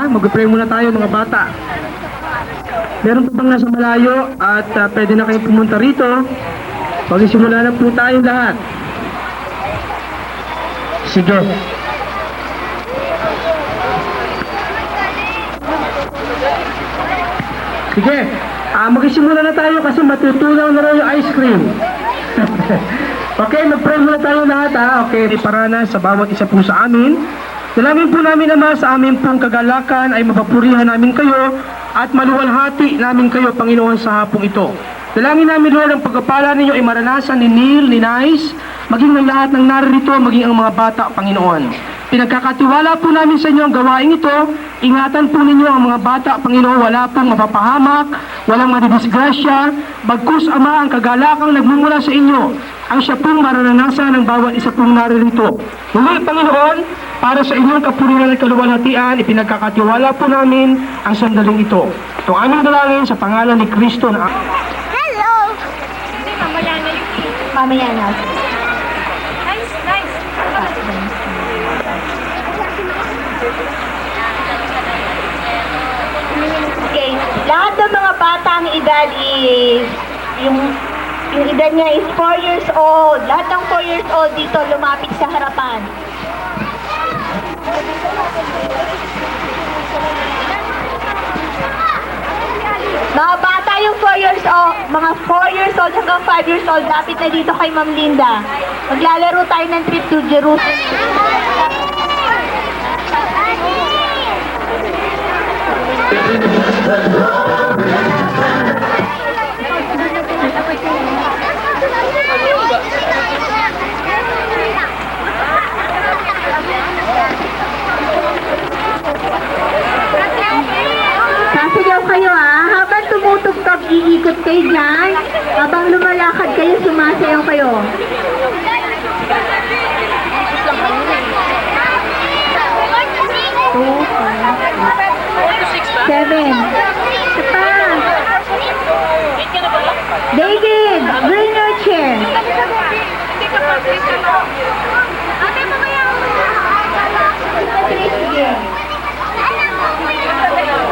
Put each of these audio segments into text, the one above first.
Mag-pray muna tayo mga bata. Meron pa bang nasa malayo at pwede na kayong pumunta rito? Magsisimula na po tayong lahat. Sige. Sige. Magsisimula na tayo kasi matutunaw na raw yung ice cream. Okay, mag-pray muna tayo lahat Okay, para na sa bawat isa po sa amin. Dalangin po namin Ama sa amin pong kagalakan ay mapapurihan namin kayo at maluwalhati namin kayo, Panginoon, sa hapong ito. Dalangin namin, Lord, ang pagpapala ninyo ay maranasan ni Neil, ni Nice, maging ng lahat ng naririto, maging ang mga bata, Panginoon. Pinagkakatiwala po namin sa inyo ang gawain ito. Ingatan po ninyo ang mga bata, Panginoon, wala pong mapapahamak, walang madidisgrasya. Bagkus, Ama, ang kagalakang nagmumula sa inyo, ang siya pong mararanasan ng bawat isa pong naririto. Ngunit, Panginoon, para sa inyong kapurihan at kaluwalhatian, ipinagkakatiwala po namin ang sandaling ito. Ito aming dalangin sa pangalan ni Kristo na... Hello! Mamaya na. Nice, nice. Okay, lahat ng mga bata ang edad is, yung edad niya is 4 years old. Lahat ng 4 years old dito lumapit sa harapan. Mga bata yung 4 years old, mga 4 years old hanggang 5 years old, lapit na dito kay Ma'am Linda. Maglalaro tayo ng trip to Jerusalem. Sasayaw kayo habang tumutugtog, iikot kayo dyan. Habang lumalakad kayo, sumasayaw kayo. 7. Pa. David, bring your chair.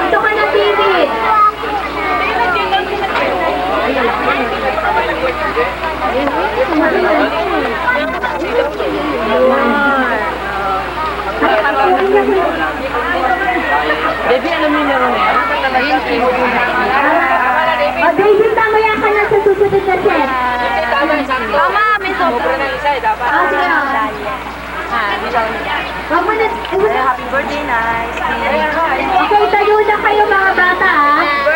Ito ka na, David. Baby, alam mo yung laro na yan? David, tamaya ka na sa susunod na set. Mama, may sobra ng isa eh, dapat. Sige. Wag mo na. Happy birthday, Nice. Okay, tayo na kayo mga bata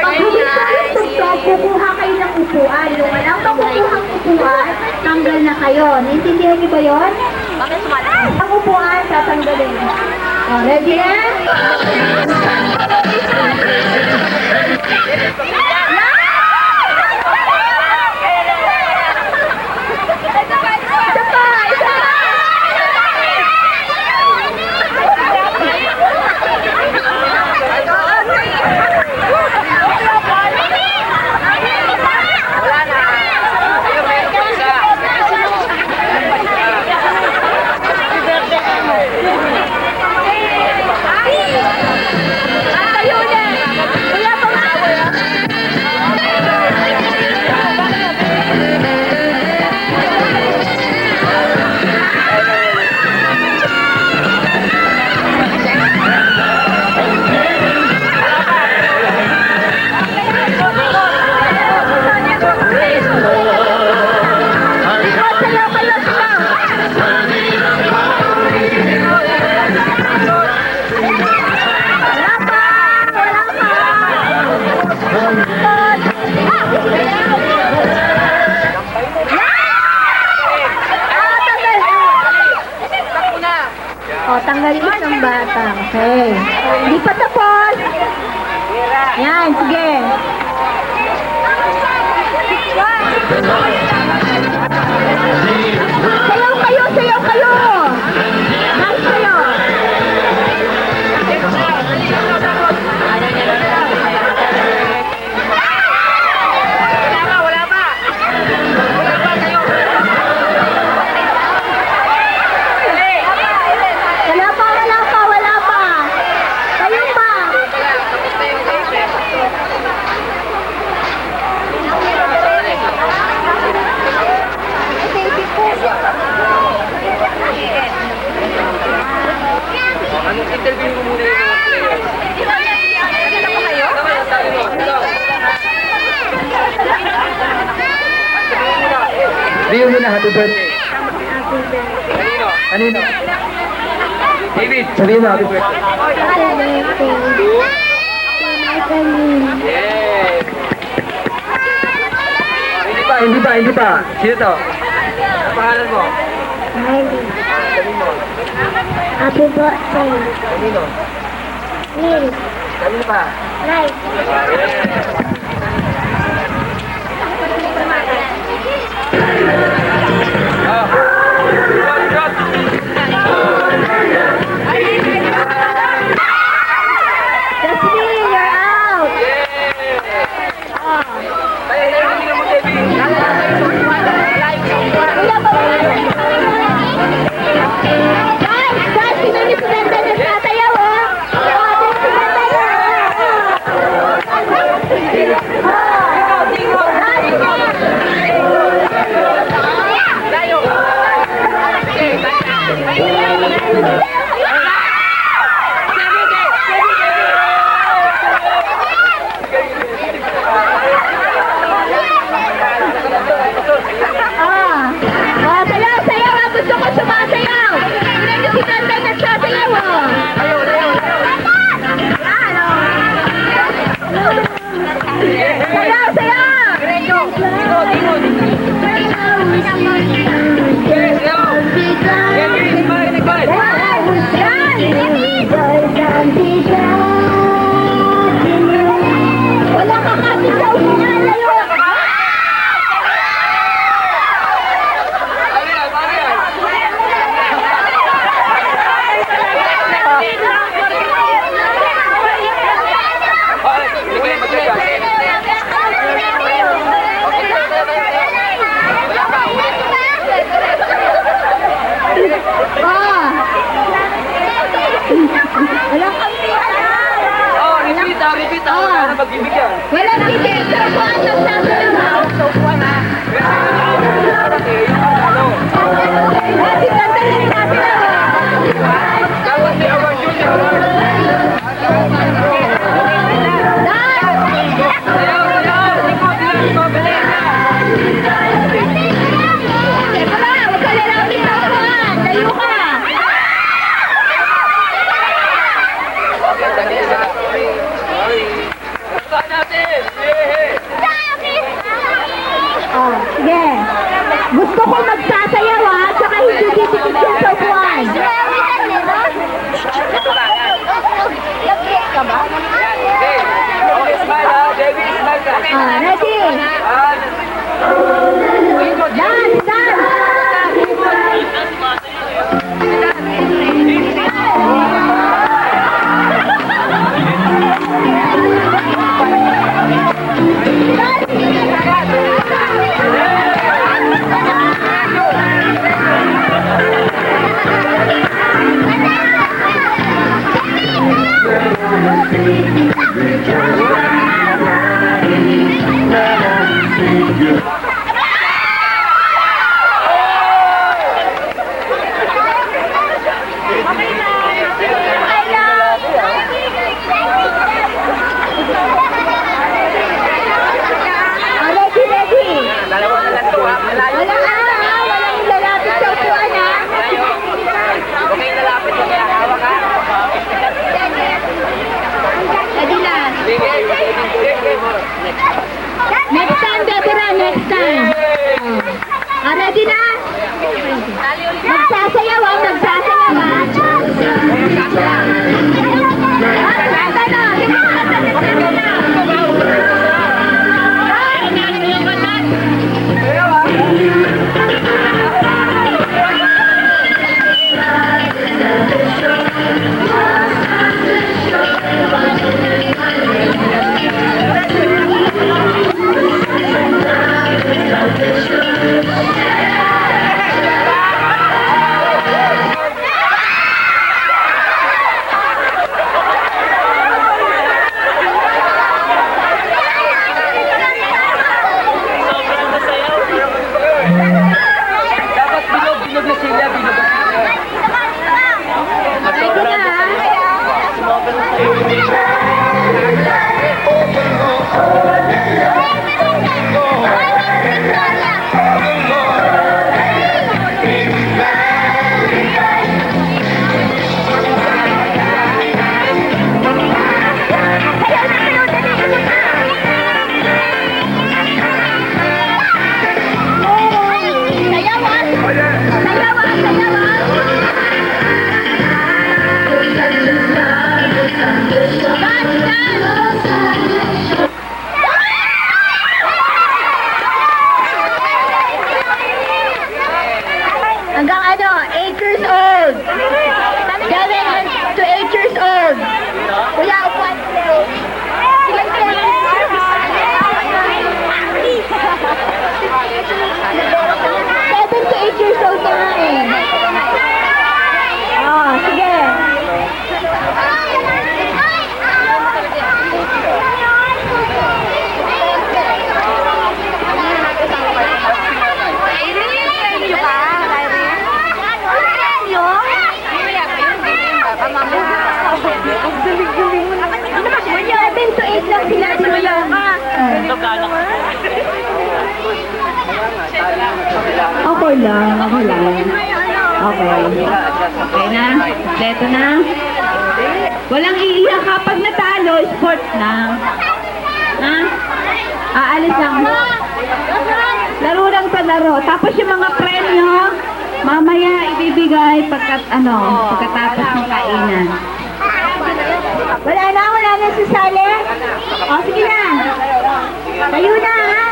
Pag huli kayo tugtog, kukuha kayo ng upuan. Yung alam pa kukuha ng upuan, tanggal na kayo. Naintindihan niyo ba yun? Ang upuan, tatanggalin. Ready na? Rio muna, happy birthday. Kanino? David, sabihin mo, happy birthday. Yes! Hindi pa. Sino to? Ang pangalan mo? Sabihin mo. Happy birthday. Kanino? Neil. Kanino pa? Life. Jasmine, you're out. Guys, si Mami Sumenta nagtatayaw, oh. Mami Sumenta sayaw, sayaw, ah. Gusto ko sumasayaw. Tingnan niyo si Tanda nagsasayaw, oh. Sayaw, sayaw. Wala ka kasi sa umunalayo. Repeat ako. Ano magbibigyan? Walang ticket. So, buwan ng sabi naman. Si Tanda nagsasayaw. Dapat si Awan Junior. Teka lang, huwag ka lalapit sa upuan. Tayo ka. Oh, sige. Gusto ko magsasayaw, ha? Tsaka hindi titikit yan sa upuan. Ready? Dance, dance. Ready, ready. Walang lalapit sa upuan, ha? Ready na. Next time, Deborah, next time. Ready na? Magsasayaw, ha? Magsasayaw, ha? Hanggang ano, 8 years old. 7 to 8 years old. Kuya, upuan sila. Sila sila. 7 to 8 years old na nga eh. Oh, sige. Seven to 8 lang sila. Okay lang, okay lang. Okay. Okay na? Leto na? Walang iiyak kapag natalo, sports na. Ha? Aalis lang. Laro lang sa laro. Tapos yung mga premyo, mamaya ibibigay pagkatapos ng kainan. Wala na sasali? O, sige na. Tayo na, ha?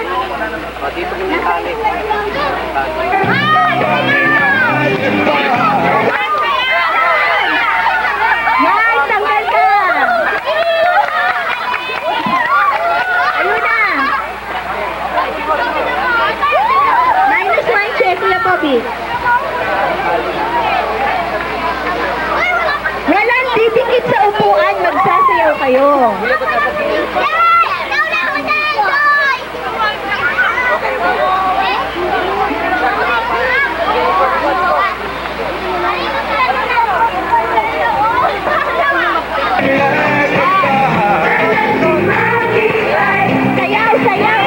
Yan, tanggal ka. Tayo na. -1 check, Kuya Bobby. Walang didikit sa upuan, magsasayaw kayo. Sayaw, sayaw.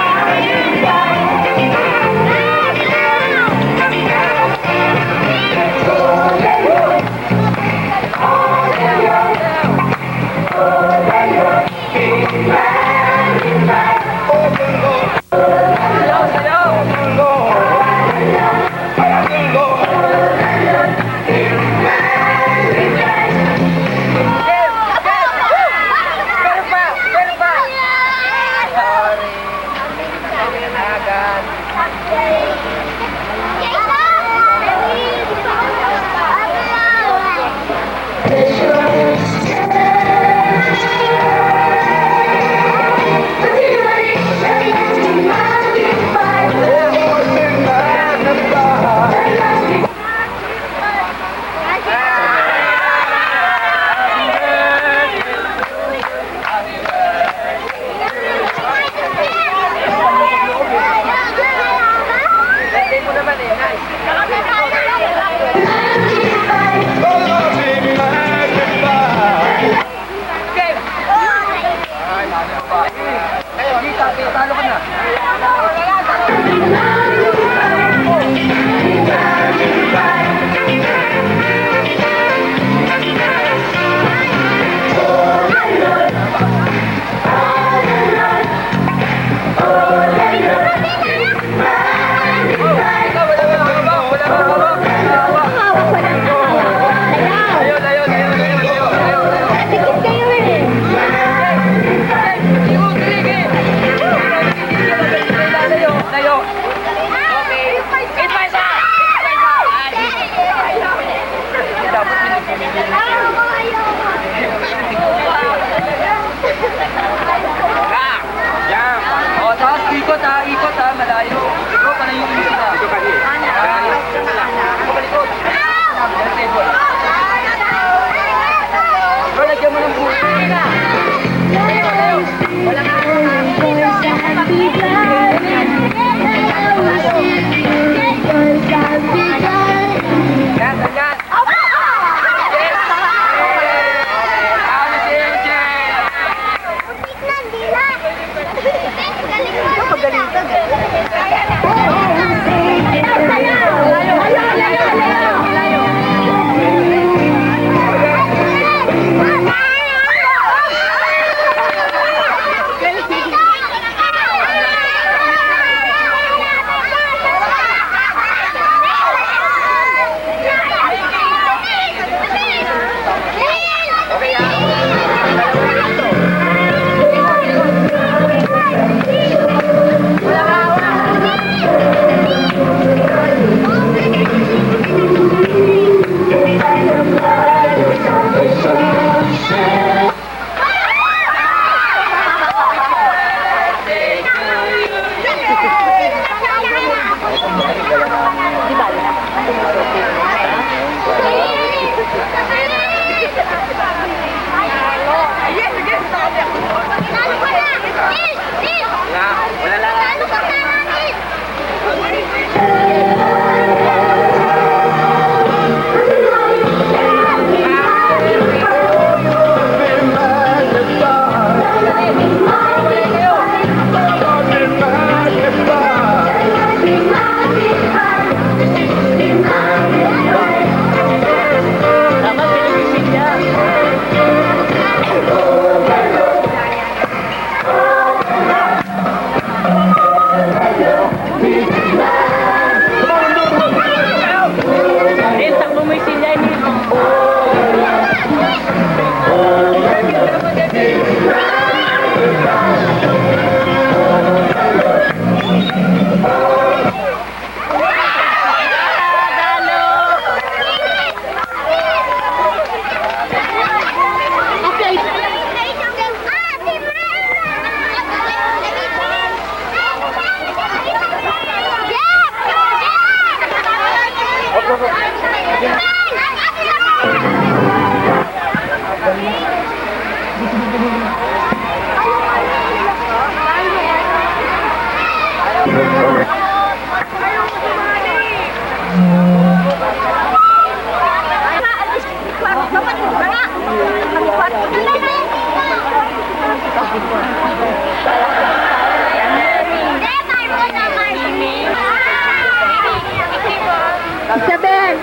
Isabel!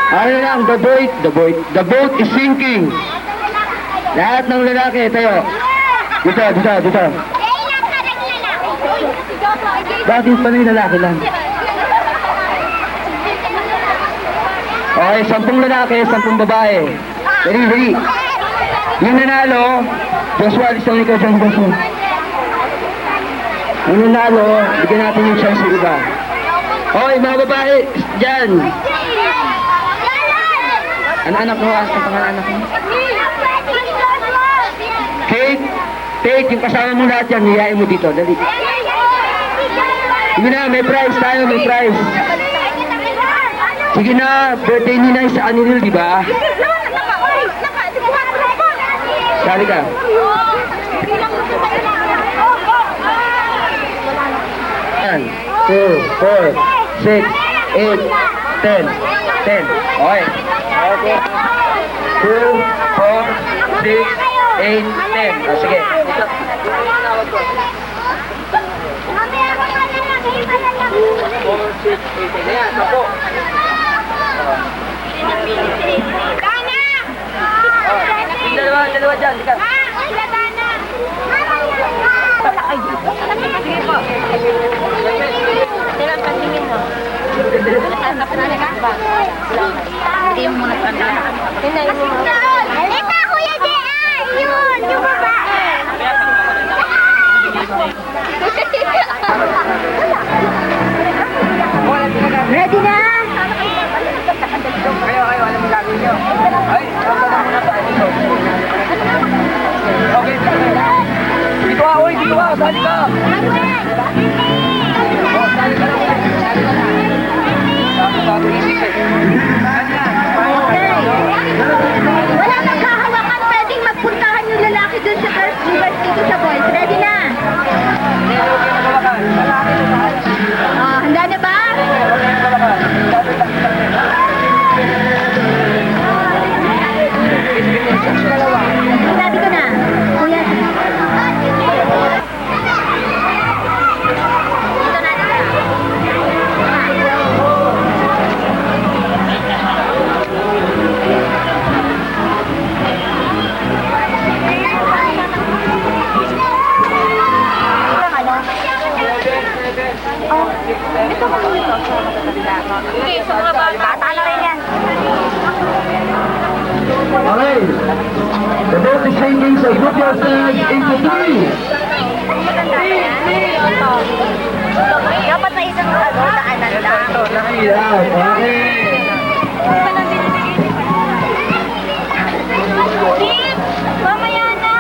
Ano lang, the boat is sinking. Lahat ng lalaki, tayo. Dito. Bakit pa yung lalaki lang? Okay, 10 lalaki, 10 babae. Dali. Yung nanalo, Joshua, alis lang ikaw dyan, Joshua. Yung nanalo, bigyan natin yung chance sa iba. Okay, mga babae, dyan. Anak mo, asa pangalan anak mo? Kate, yung kasama mo lahat yan, hiyain mo dito, dali. Sige na, may prize tayo, may prize. Sige na, birthday ni Nay sa Anil, di ba? Sali ka. 1, 2, 4, 6, 8, 10. Okay. 2, 4, 6, 8, 10. O, sige. Ayan, tapo. Dalawa dyan, sige. Sige po. Silang patingin mo. Hindi mo muna tanda. Ito, Kuya J.R. Yun, yung babae. Ready na? Kayo, alam mo gagawin nyo. Ay, okay. Dito ka, sali ka. Sali ka Wala magkahawakan, pwedeng magpuntahan yung lalaki dun sa girls, dito sa boys. Ready na? Handa na ba? Sabi ko na, kuya. Okay, sa mga bata na rin yan. Okay. The boat is sinking, so group yourselves into 3. Dapat na isang daanan lang. Ito, nakailan. Okay. Mamaya na!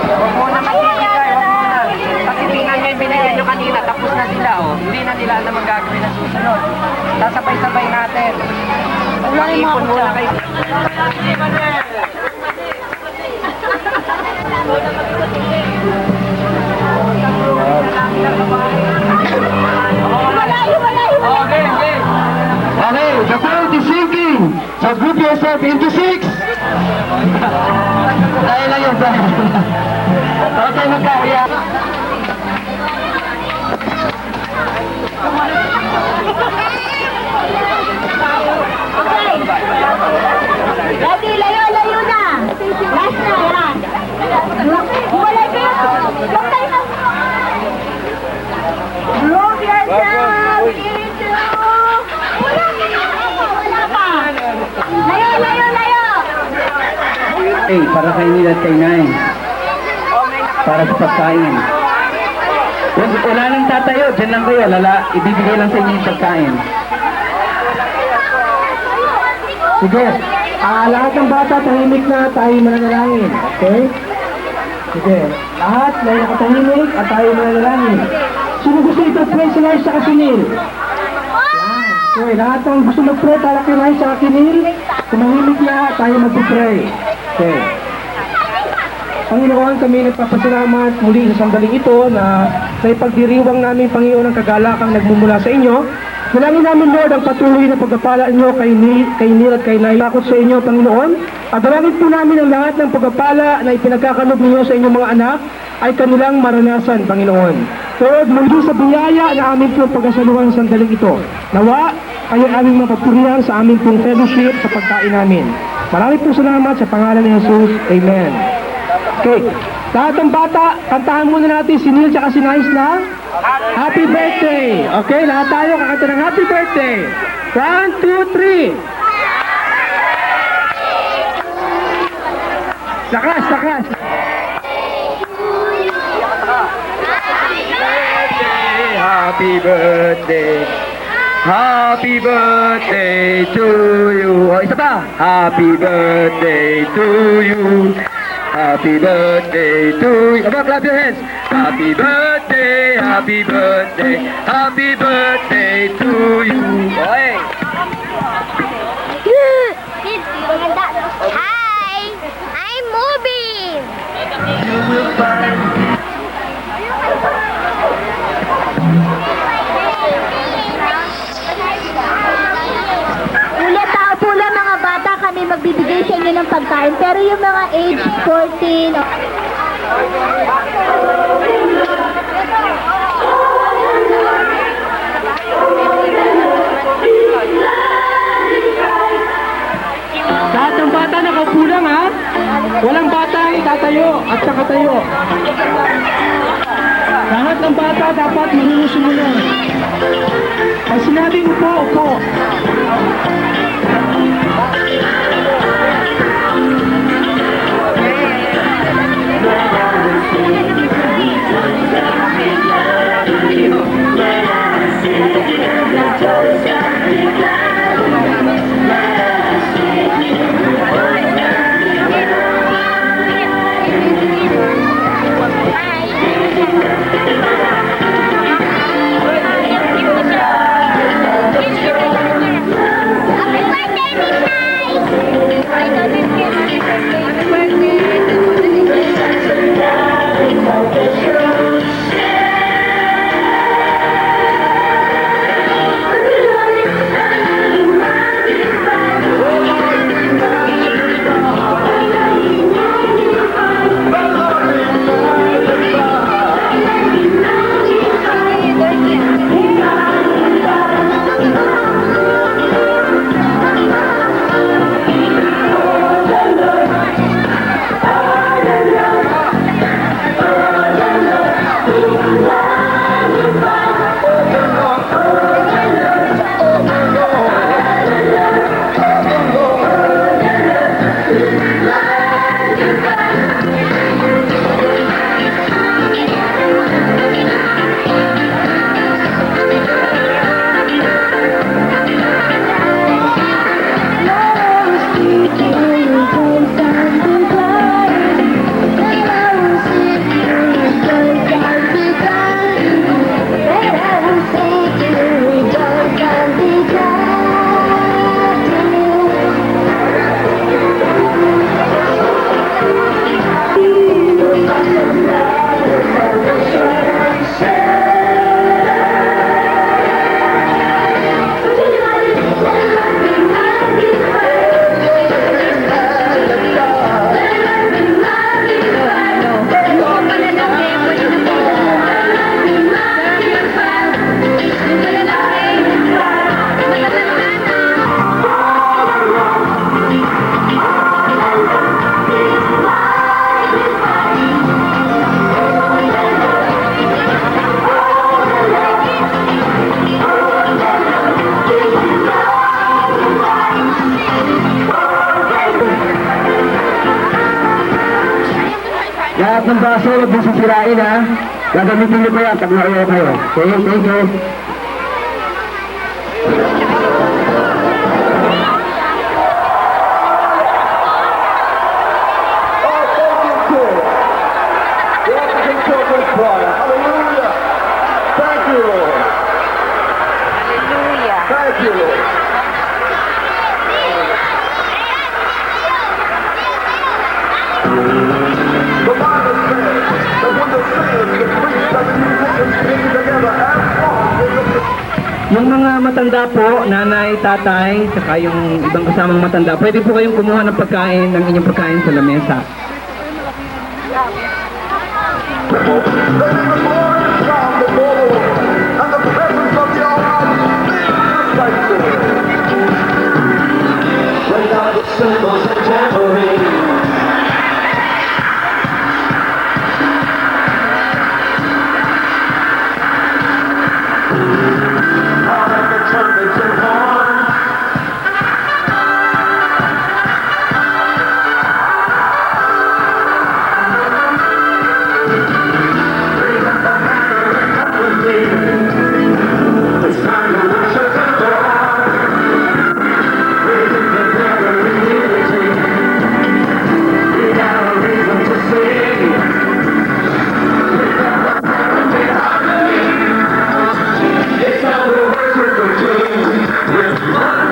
Huwag mo na magbibigay, huwag mo na. Kasi tingnan nyo yung binigyan nyo kanina, tapos na sila, oh. Hindi na nila alam magagawin na susunod. Sasabay-sabay natin. Mag-ipon muna kayo. Malayo! Okay, the boat 16. So group yourself into 6. Tayo lang yun. Okay, magkakaya. Okay. Lagi, layo na. Last na, yan. Walay kayo. Huwag kayo na. Move yourself into... Wala pa. Layo. Hey, para kay Neil at kay Nay. Para sa pagkain. Wala nang tatayo, dyan lang kayo. Ibibigay lang sa inyo yung pagkain. Sige. Lahat ng bata, tahimik na, tayo mananalangin. Okay? Sige. Lahat na nakatahimik at tayo mananalangin. Sino gusto ito? Pray si Lai sa kasinil. Yan. Okay, lahat ng gusto mag-pray, tala kay Lai sa kasinil. Tumahimik na, tayo mag-pray. Okay. Panginoon, kami nagpapasalamat muli sa sandaling ito na sa ipagdiriwang namin, Panginoon, ang kagalakang nagmumula sa inyo. Dalangin namin, Lord, ang patuloy na pagpapala inyo kay Neil at kay Nay. Takot sa inyo, Panginoon. At dalangin po namin ang lahat ng pagpapala na ipinagkakalob ninyo sa inyong mga anak ay kanilang maranasan, Panginoon. Lord, muli sa biyaya na amin po pagkasaluhan sa sandaling ito. Nawa, kayo aming mapapurihan sa aming pong fellowship sa pagkain namin. Maraming po salamat sa pangalan ni Jesus. Amen. Okay. Lahat ng bata, kantahan muna natin si Neil at si Nice na Happy Birthday. Okay, lahat tayo kakanta ng Happy Birthday. 1, 2, 3. Lakas. Happy birthday. Happy birthday to you. Oh, isa pa. Happy birthday to you. Happy birthday to you. Come on, clap your hands. Happy birthday, happy birthday, happy birthday to you. Okay. Hi! I'm moving! You will find. Ulit tao po lang mga bata, kami magbibigay sa inyo ng pagkain. Pero yung mga age 14, Lahat ng bata nakaupo lang, ha? Walang bata ang tatayo at nakatayo. Lahat ng bata dapat manunusunod. Pag sinabing upo. ng baso, huwag mong sisirain ha. Gagamitin niyo pa yan, pag nakayo kayo. Okay, thank you. Hallelujah. Thank you, Lord. Hallelujah. Thank you, Lord. The Bible says that when the saints, the priests, and the musicians came together as one in the Yung mga matanda po, nanay, tatay, saka yung ibang kasamang matanda, pwede po kayong kumuha ng pagkain, ng inyong pagkain sa lamesa. Then the glory of God before the Lord, and the presence of the Almighty filled the sanctuary. Bring out the cymbals and tambourine. Out of the trumpets and horns. It's time to worship the Lord. Raising together in unity. We got a reason to sing. We got a melody harmony. It's time to worship the King with one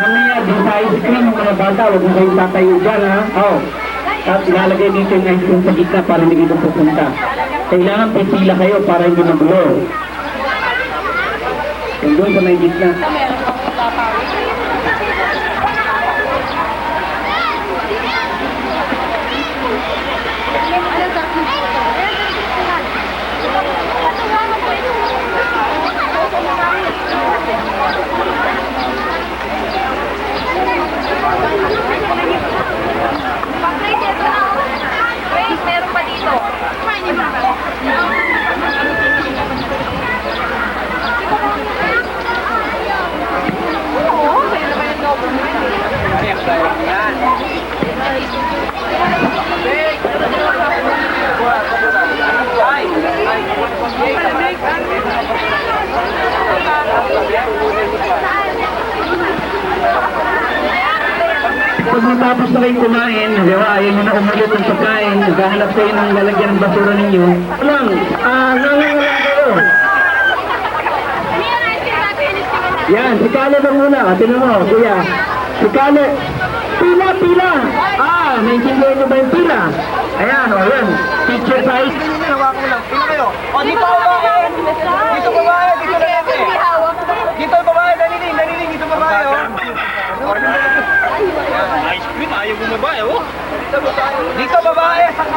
Mamaya, din sa ice cream, mga bata, huwag mo kayong tatayo dyan, ha? Oo. Tapos ilalagay dito yung ice cream sa gitna para hindi dito pupunta. Kailangan pipila kayo para hindi magulo. Yung doon sa may gitna. Wait, meron pa dito. Pag matapos na kayong kumain, di ba, ayaw nyo na umalit ng pagkain, naghahanap kayo ng lalagyan ng basura ninyo. Lang, nangangalang kayo. Yan, si Kale lang muna. Tinan mo, kuya. Si Kale. Pila, pila. Naintindihan nyo ba yung pila? Ayan, yan. Teacher size. Hawak mo lang. Pila kayo. O, dito babae. Dito babae. Dito lalaki. Dito babae. Daliling. Dito babae. O. Ayaw bumaba eh, oh. Dito babae sa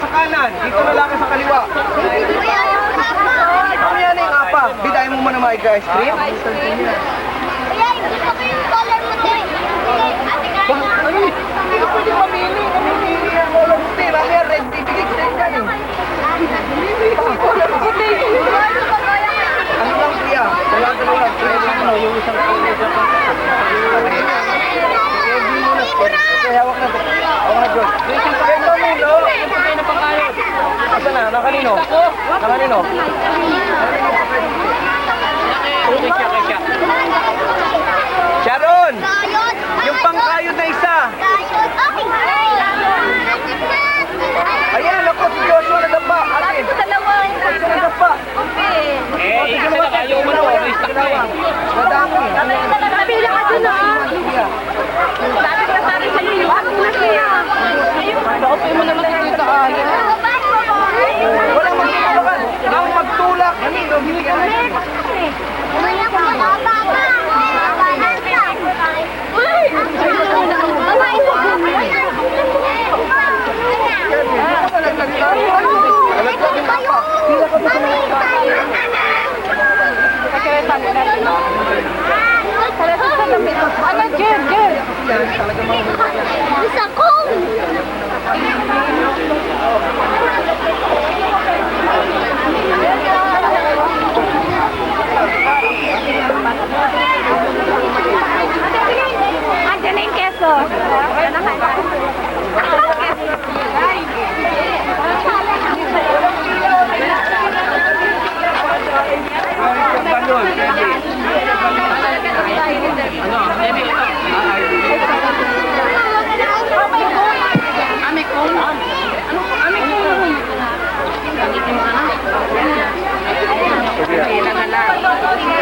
kanan, dito lalaki sa kaliwa. Ano yan yung apa? Bidayin mo muna mga ice cream. Hindi ko pwede mamili. Mamimili ang color puti. Mamaya red, bibigay ko sa'yo yan. Ano lang Priya? Dalawa. Yung isang color. Okay, hawak na. Hawak na, Diyos. Ito, Milo. Asa na? Nakanino? Nakanino? Sharon! Yung pangkayod na isa. Ayan, ako si Joshua nadapa. Atin. Nadapa. Ayaw mo na, wala istak na eh. Madami. Napila ka dun, ah. Sabi ko sabi sa iyo, ako na siya. Bakit mo naman nakikita akin? Walang magtulakan. Ang magtulak. Bibigyan natin. Ano, Jen? Isa kong! Andiyan na yung keso.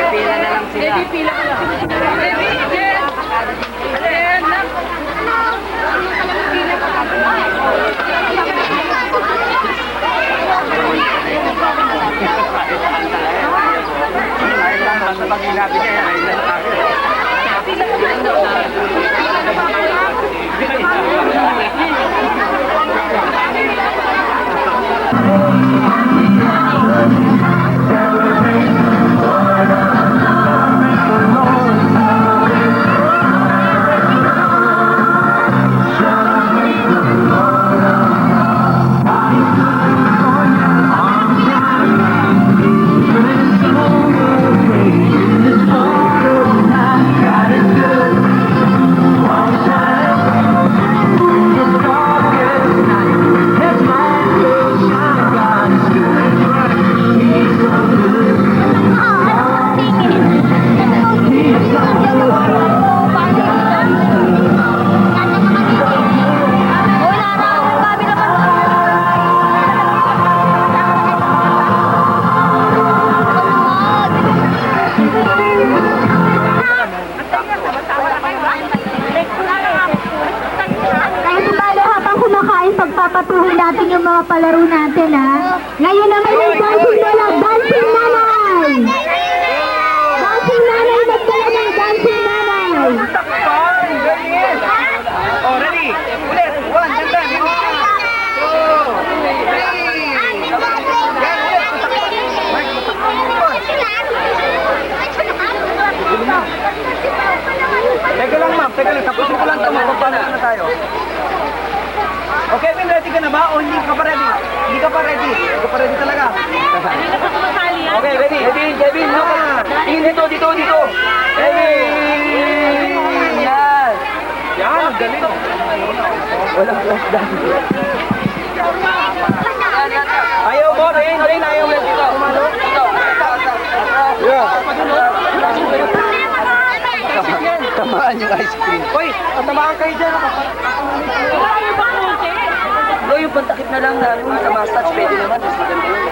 Pila na lang sila. Sa pag-inabi niya, ay lang tayo. Pagpapatuloy natin yung mga palaro natin, ha? Ngayon naman yung dancing na lang, dancing nanay! Dancing nanay, nagdala ng dancing nanay! Takpan! Ganyan! Oh, ready? Ulit! 1, ganda! 2, 3! Teka lang, ma'am. Teka lang. Tapusin ko lang ito. Magpapala na tayo. Okay, Vin, ready ka na ba? O hindi ka pa ready? Hindi ka pa ready. Hindi ka pa ready talaga. Okay, ready. Ready, Kevin. No, tingin dito. Kevin! Yan. Yan, galing. Walang close down. Ayaw mo, Rain. Ayaw mo dito. Dito. Yeah. Tamaan yung ice cream. Hoy, tamaan kayo dyan. Bro, yung pantakip na lang na sa massage, pwede naman. Mas maganda yun.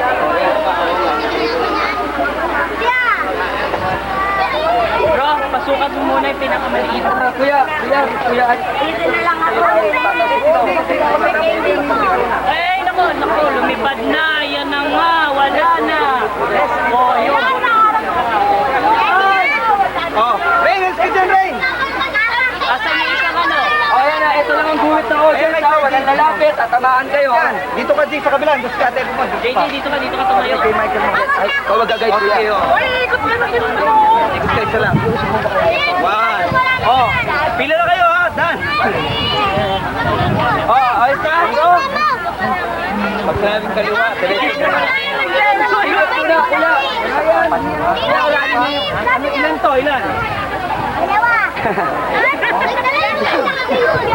Bro, pasukat mo muna yung pinakamaliit. Kuya. Dito na lang ako. Ay, naku, lumipad na. Yan na nga, wala na. Oh, yun. Oh, Rain, let's get dyan, Rain. Asan yung isang ano? Oh, yan na, ito lang Ayan sa walang lalapit, tatamaan kayo. Dito ka din sa kabila, doon sa katel mo. JJ, dito ka tumayo. Okay, Michael mo. Ay, ikaw mag-guide ko yan. Ikot kayo isa lang. One. Oh, pila na kayo ha, Dan. Oh, ayos ka. Pag sinabing kaliwa, diretso ka. Ilan to? Ilan?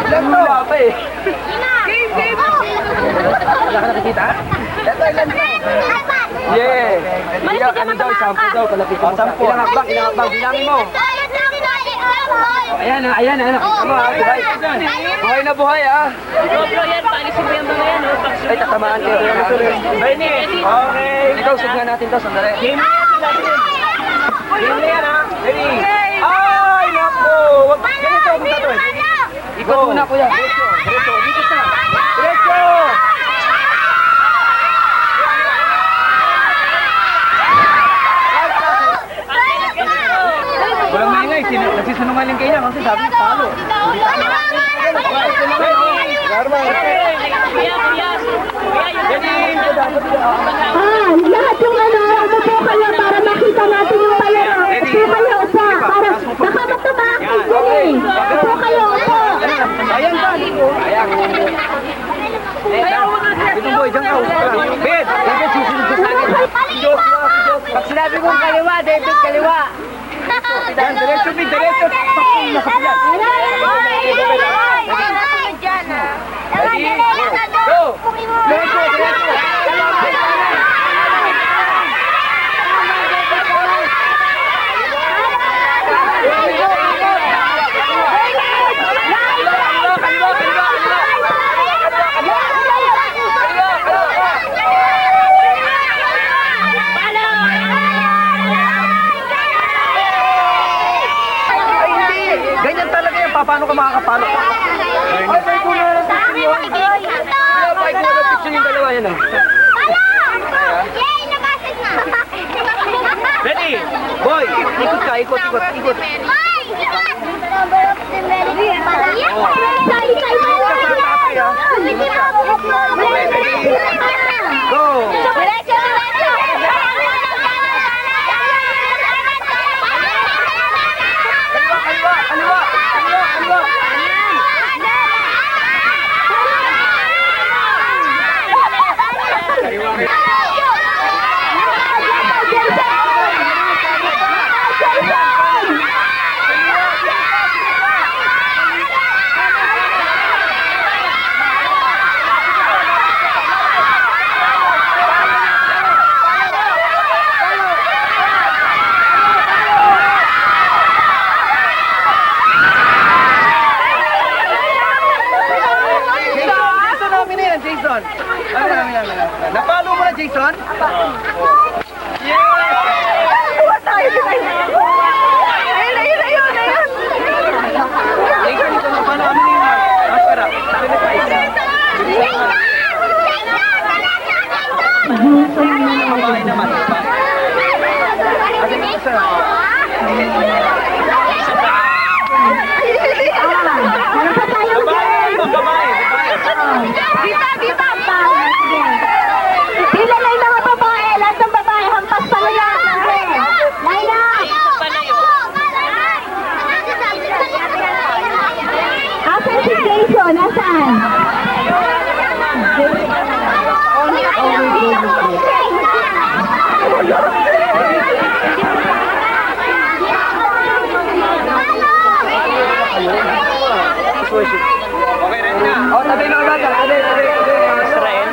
Ilan to? Apa eh? Wala ka nakikita? Ilan to? Yeah. Ano daw? 10 daw. Kalapit mo. 10. Ilang hakbang? Bilangin mo. Ayan. Ano ha? Buhay. Buhay na buhay ha. Bro, yan, paalisin mo yung mga yan. Ay, tatamaan kayo. Ready? Okay. Ikaw, sugnan natin to. Sandali. Game na yan ha. Ready? Ay, naku. Ganito, punta to eh. Ikot muna kuya. Diretso. Dito ka. Diretso. Walang maingay. Nagsisinungaling kayo na kasi sabi palo. Lahat yung umupo kayo para makita natin yung palaro. Upo kayo, upo. Para nakamatubakit dyan eh. Upo kayo, upo. Ayan ka. Dito boy, dyan ka. Bed. David, susunod ka sa akin. Pag sinabi kong kaliwa, David, kaliwa. Yan, diretso, Bid, diretso. Pakong nakapilan. Ready? Go! Diretso, diretso. Ganyan talaga yan. Paano ka makakapalo? Ay, may kuna na lang picture yun. May kuna na picture yung dalawa yan. Ready? Boy, ikot ka, ikot. Go! Kaliwa! Jason. Napalo mo na, Jason? Jason, ito na paano kami nila? Maskara. Babae naman. Ate, isa. Babae. Dita. Pila na yung mga babae. Lahat ng babae. Hampas pa nila. Line up. Asan si Jason? Asan? Okay, ready na. Oh, tabi na agad. Tabi. Israel.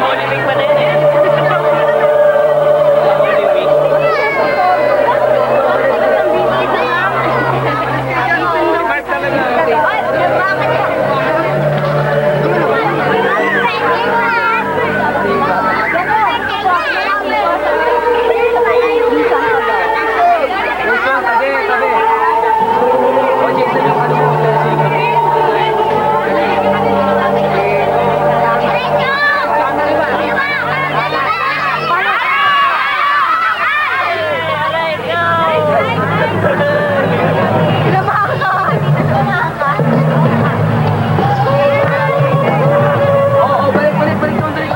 Bowling pa din eh. Bunso, tabi, tabi. O, Jason, yung ano mo. Oo, balik, balik, balik, balik.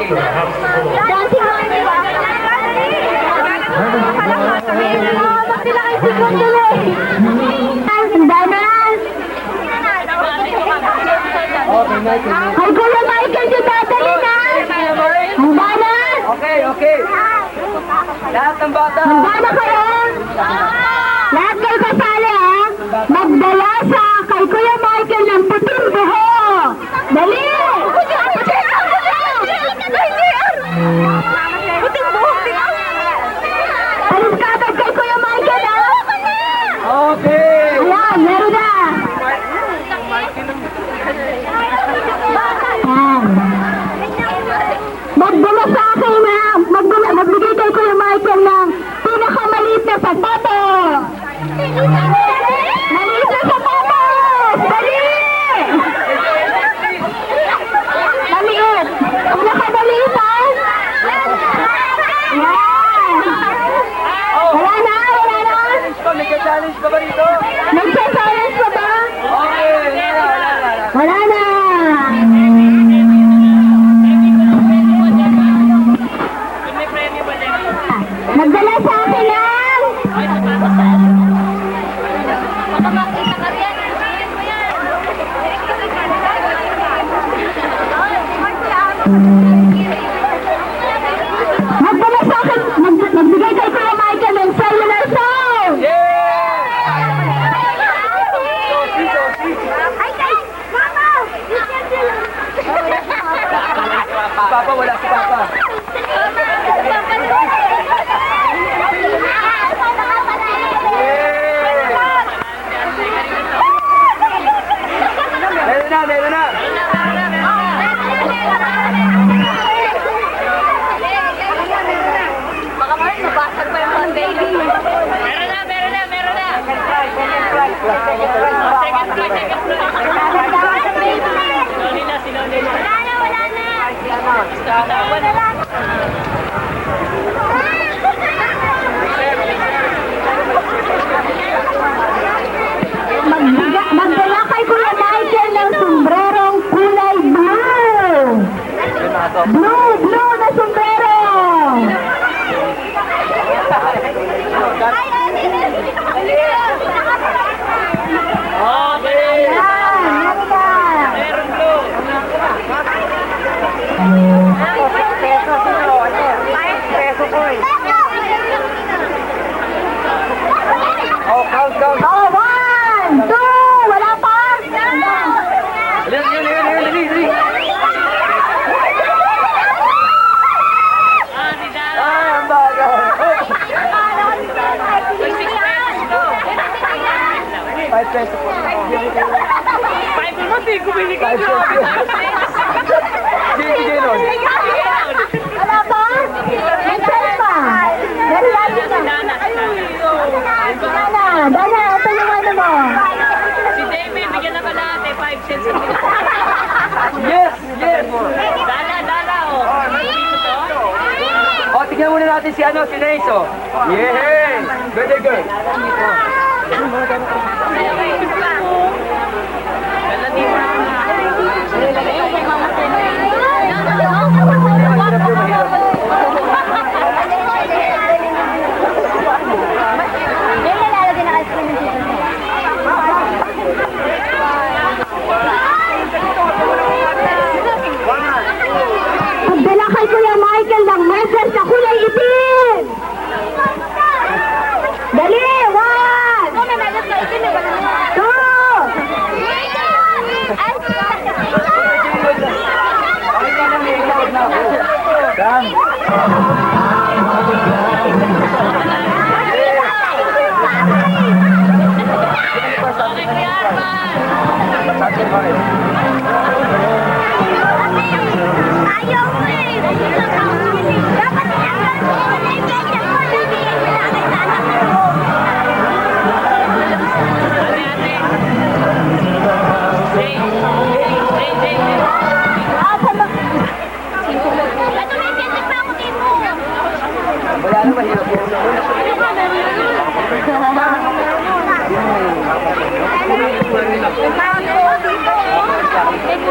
Dancing lang di ba? Bakit sila kayo si Kondole? Danas! Kay Kuya Michael yung dadalhin ha. Handa na? Okay, okay. Lahat ng bata. Handa na kayo? Lahat kayo kasali ha? Magdala sa kay Kuya Michael ng puting buho. Dali! Puting buho! Alis ka agad kay Kuya Michael ha? Okay. Ayan, meron na. Ayan. Magdala sa akin ha. Magbigay kay Kuya Michael ng pinakamaliit na sapatos. Maliit na sapatos! Dali! Maliit! Pinakamaliit ha? Ayan! Wala na? Wala na? Nagka-challenge ka ba rito? Nagsasalas ka ba? Okay, wala. Wala na! May premyo ba din? Magdala sa akin lang! Magdala sa akin! Magbigay kay Kuya Michael ng cellular phone! Papa, wala si Papa. Meron na. Meron na. Second prize. Sinuli na. Magdala kay Kuya Michael ng sombrerong kulay blue! Blue na sombrero! Okay. Yan, yan. Meron blue. Oh, count. Oh, 1, 2, wala pa? Dali. Si Dara. Ay, ang bagal. May 6 pesos to. 5 pesos po. 5 mo, di ko binigay ko. Sige nun. Wala pa? Minsan pa. Meron lagi na. Dana, ito yung ano mo. Si David, bigyan na kalahati, 5 cents. Yes. Dala, oh. O, tignan muna natin si Nace, oh. Yay! Good girl. Dala di ba? Pagdala kay Kuya Michael ng message na kulay itim! Dali! 1, 2! Ayaw mo eh! Dapat tinanggal mo! Naibenyan mo! Bibigyan mo lang kay anak mo! Ano may pintig pa ako din mo? Wala na mahirap yun. Ano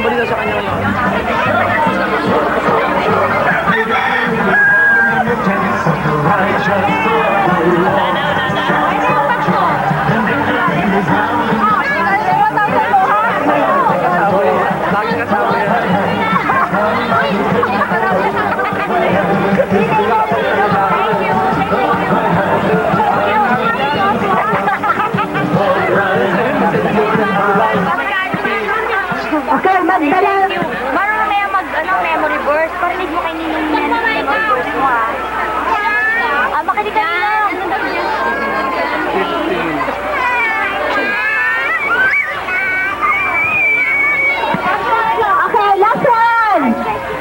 balita sa kanya ngayon? Lagi kasama yan. Okay, magdala. Marunong na yung memory verse. Parinig mo kay Ninong yan. Memory verse mo, ha? Makinig ka nila. Okay, last one.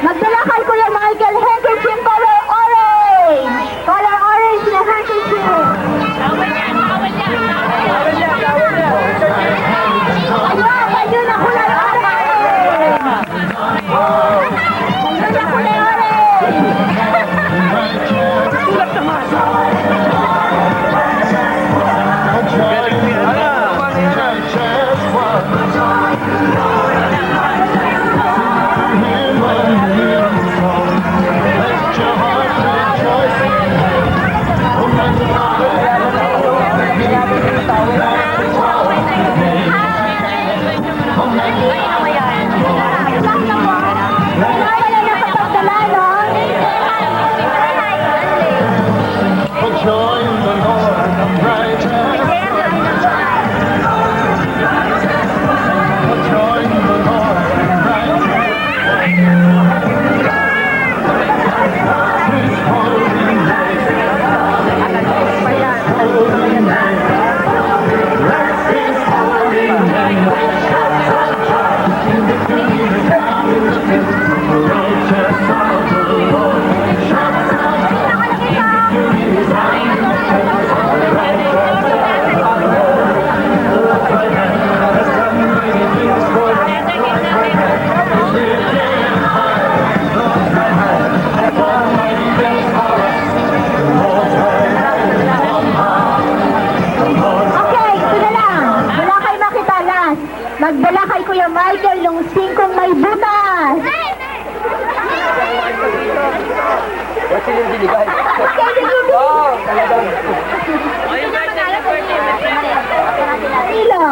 Magdala kay Kuya Michael handkerchief color orange. Color orange na handkerchief. Ayun na kulay orange. Ayun na kulay orange. Wala na nakapagdala, no? Join the Lord of righteousness. Join the Lord of righteousness. His holy name. Bless His holy name. The righteous of the Lord shall Okay, ito na lang. Wala kayo makita last. Magdala kay Kuya Michael yung 5 may butas. What's yung binigay? Okay, sige. Ayun guys, happy birthday. Ilo.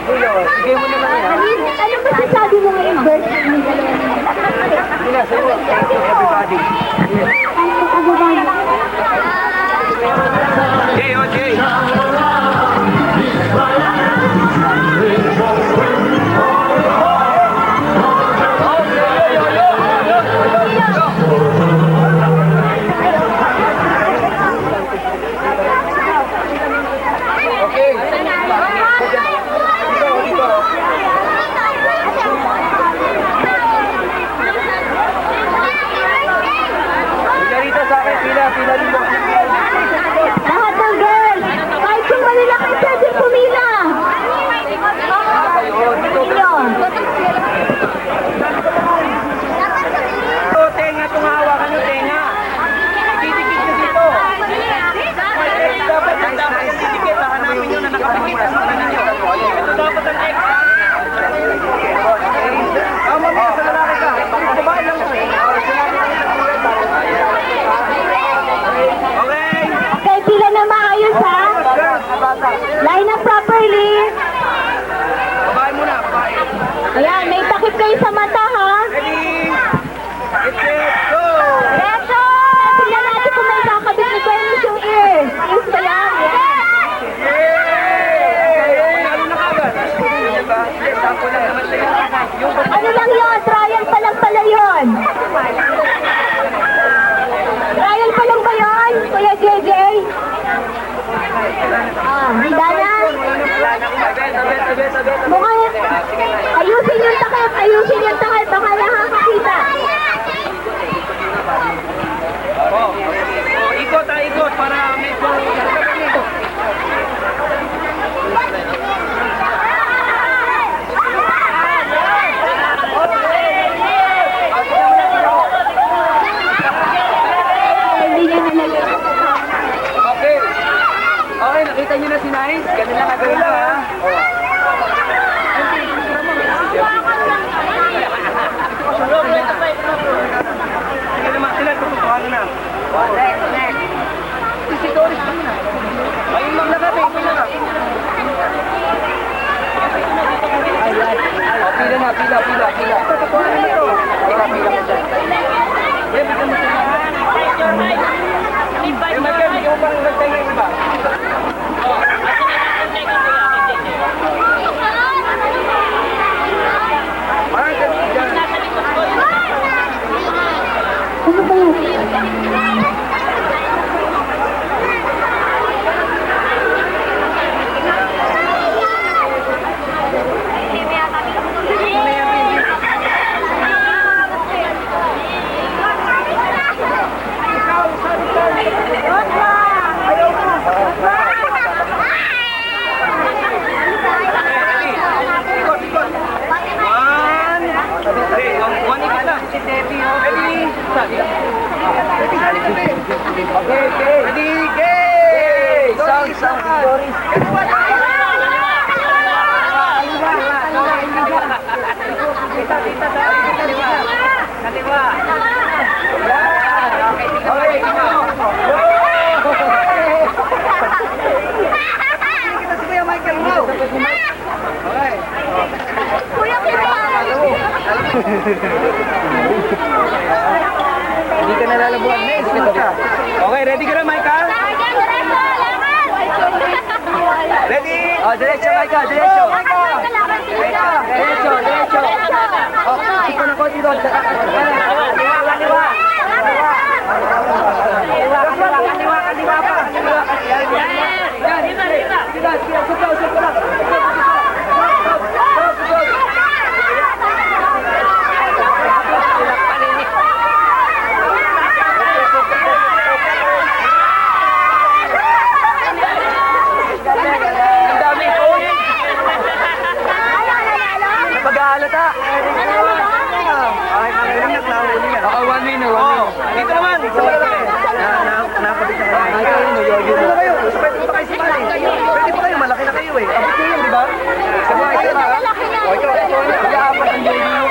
Sige mo naman yan. Ano ba sasabi mo ngayong birthday ni dalawa niya? Sila, sa'yo. Thank you, everybody. Jay, oh, Jay. Okay. Pila rito sa akin, pila dito. Lahat ng girls, kahit yung malalaki pwede pumila. Ayun. Ito, tenga itong hawakan nyo, tenga. Didikit nyo dito. Dapat ang dapat yung didikit. Hanapin nyo na nakapikit sa mga ninyo. Ito dapat ang X. Mamaya sa lalaki ka. Babae lang mo. Okay. Okay, pila na maayos ha. Line up properly. Babae muna, babae. Ayan, may takip kayo sa mata ha. Ready? Get set, go! Reto! Tingnan natin kung may kakabit ni Bernice yung ears. Ears ba yan? Yay! Ano na kagad? Diba? Sample lang naman sa'yo. Yung Ano lang yun? Trial pa lang pala yun. Trial pa lang ba yun? Kuya JJ? Handa na? Mukhang ayusin yung takip. Ayusin yung takip. Baka nakakakita. Oh, ikot ikot para medyo Hindi niya nalagay. okay. Okay, nakita niyo na si Nice. Ganun lang gagawin ko ha. Oh. One ka na. Si Debbie, oh. Ready? Ready? Gay! Sound. Doris. Kaliwa. Okay, kita si Kuya Michael mo. Okay. Kuya, Hindi ka nalalabuan na eh. Okay, ready ka na, Micah? Ready? Oh, diretso, Micah, diretso. Diretso. Oh, sipo na ko dito. Kaliwa pa. Mag-aalata. Oo, 1 minute. Dito naman. Nakakabit na kayo. Ano na kayo? Pwede pa kayo sumali. Pwede pa kayo. Malaki na kayo eh. Abot kayo, di ba? Sabay kayo ha? O, ikaw. Mag-aapat ang baby mo.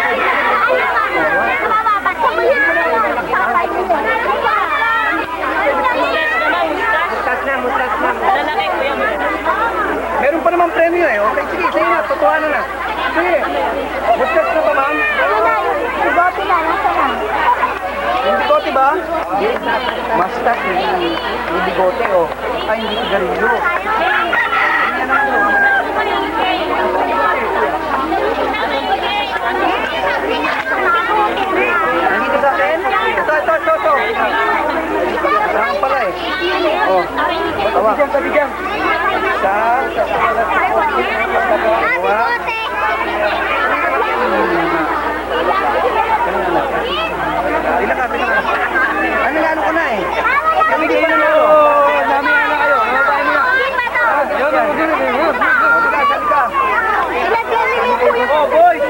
Mustas na. Lalaki, kuya mo. Meron pa naman premyo eh. Okay, sige. Sige na. Tutuhanan na. Sige. Mustas na ba, ma'am? Yung bigote ba? Mustas. Yung bigote, oh. Ay, hindi sigarilyo. Nandito sa akin? Ito. Saan pala eh? Oh. Tawa. Isa. Dalawa. Pila ka. Ano na ko na eh? Kami di pa na lalo. Mamaya na kayo. Mababae mo na. Halika. Oh, boys.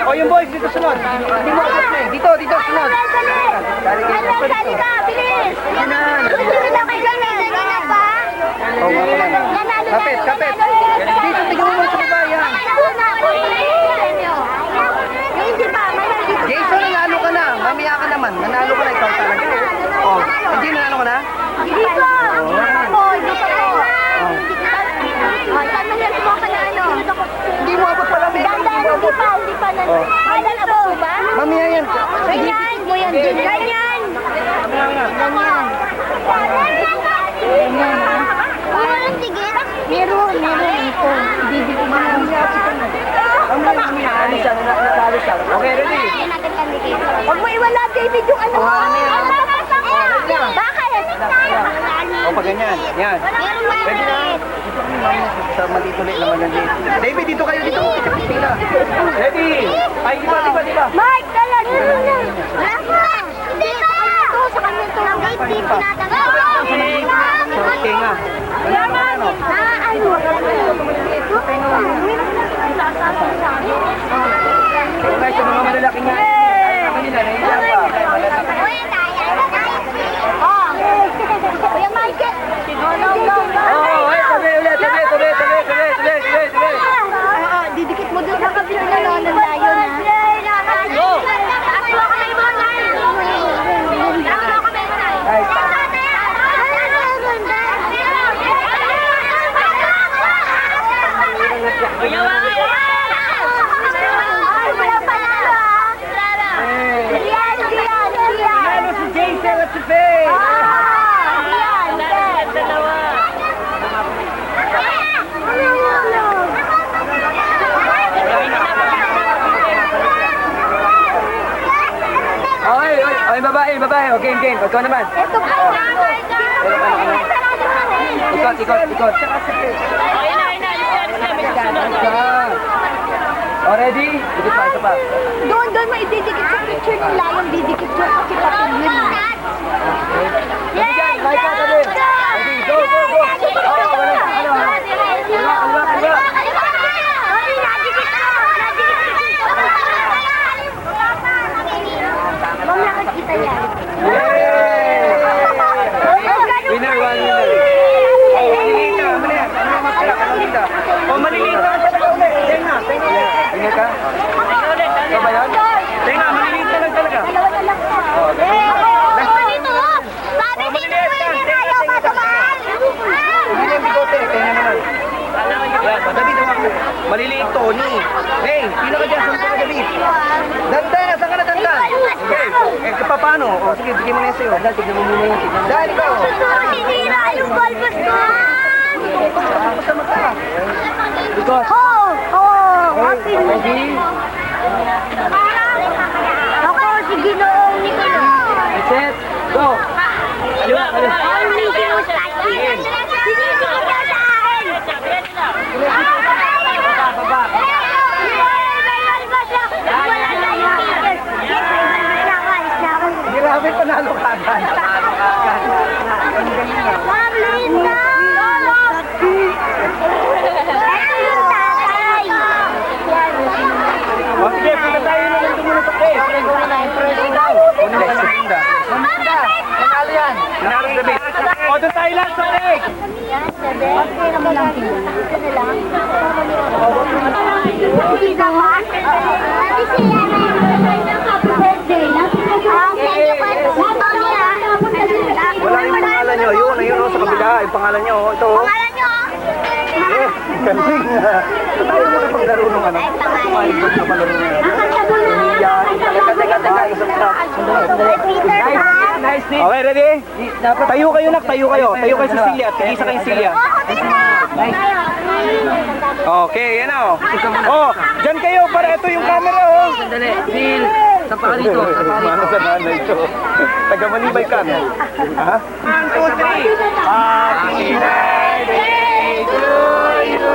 Oh, yung boys dito sunod. Hindi mo kapit na eh. Dito sunod. Kapit. Dito, tignan mo sa babayan. Jason, nanalo ka na. Mamaya ka naman. Nanalo ka na. Ikaw talaga. Oh, hindi nanalo ka na? Hindi mo abot pala. Mamaya yan. Meron ito. Bibili mo lang. Ano siya? Natalo siya. Okay, ready? Huwag mo iwala, David, yung ano. Bakit? O, pag ganyan. Yan. Ready na? Sa malitulit naman ng David, dito kayo. Dito. Pila. Ready? Ay, diba? Mark, dala. Hindi ka. Sa kanya ito. Dave, tinatanggap. Okay nga. Ano? Okay, sa mga malalaki nga. Kanina, nahiya pa. Kuya Michael. Oh, ay, tabi ulit. Didikit mo doon sa kabila na layo na. Go! Kuya, wala. Ano si Jason at si Faye? Dalawa. Okay, babae. Okay, game. Ikaw naman. Ikot. Okay na. May susunod. Oh, ready? Dito pa, isa pa. Doon may didikit sa picture ng layong didikit yung kasi papel yun. Ready, Micah, ready? Ready, go. Oh, wala. paano? O sige, bigyan mo na yan sa'yo. Dahil, tignan mo muna yan. Dahil ikaw. Sinira yung bulbos ko! Basta magka. Happy Ako, si Ginoong Nicola. Set, go. Sinisigil sa akin! Sinisigil ka sa akin! Baba. Wala na yung ticket. Nakalis na ako. Grabe, panalo ka agad. Panalo ka agad. Ang galing na. Ma'am Linda! Ito yung tatay. O sige, punta tayo na lang muna sa case. Unang kasinda. Maminda, nanalo yan. Nanalo sa big. O, doon tayo lang sa cake. Okay naman lang. Ito na lang. Hindi naman. Ate siya na happy birthday. Wala yung pangalan nyo. Yun, sa kabila. Yung pangalan nyo. Ito. Pangalan nyo? Eh, galing. Tayo mo na paglaro nung ano. Paibot na palaro nyo. Yan. Nice. Okay, ready? Tayo kayo, nak. Tayo kayo. Tayo kayo sa silya. Tigisa kayong silya. Okay, yan o. Oh, dyan kayo para ito yung camera, oh. Sandali, Bill. Sapa ka dito. Mano sa nanay ito. Taga-Manibay ka, no? Ha? 1, 2, 3. Happy birthday to you.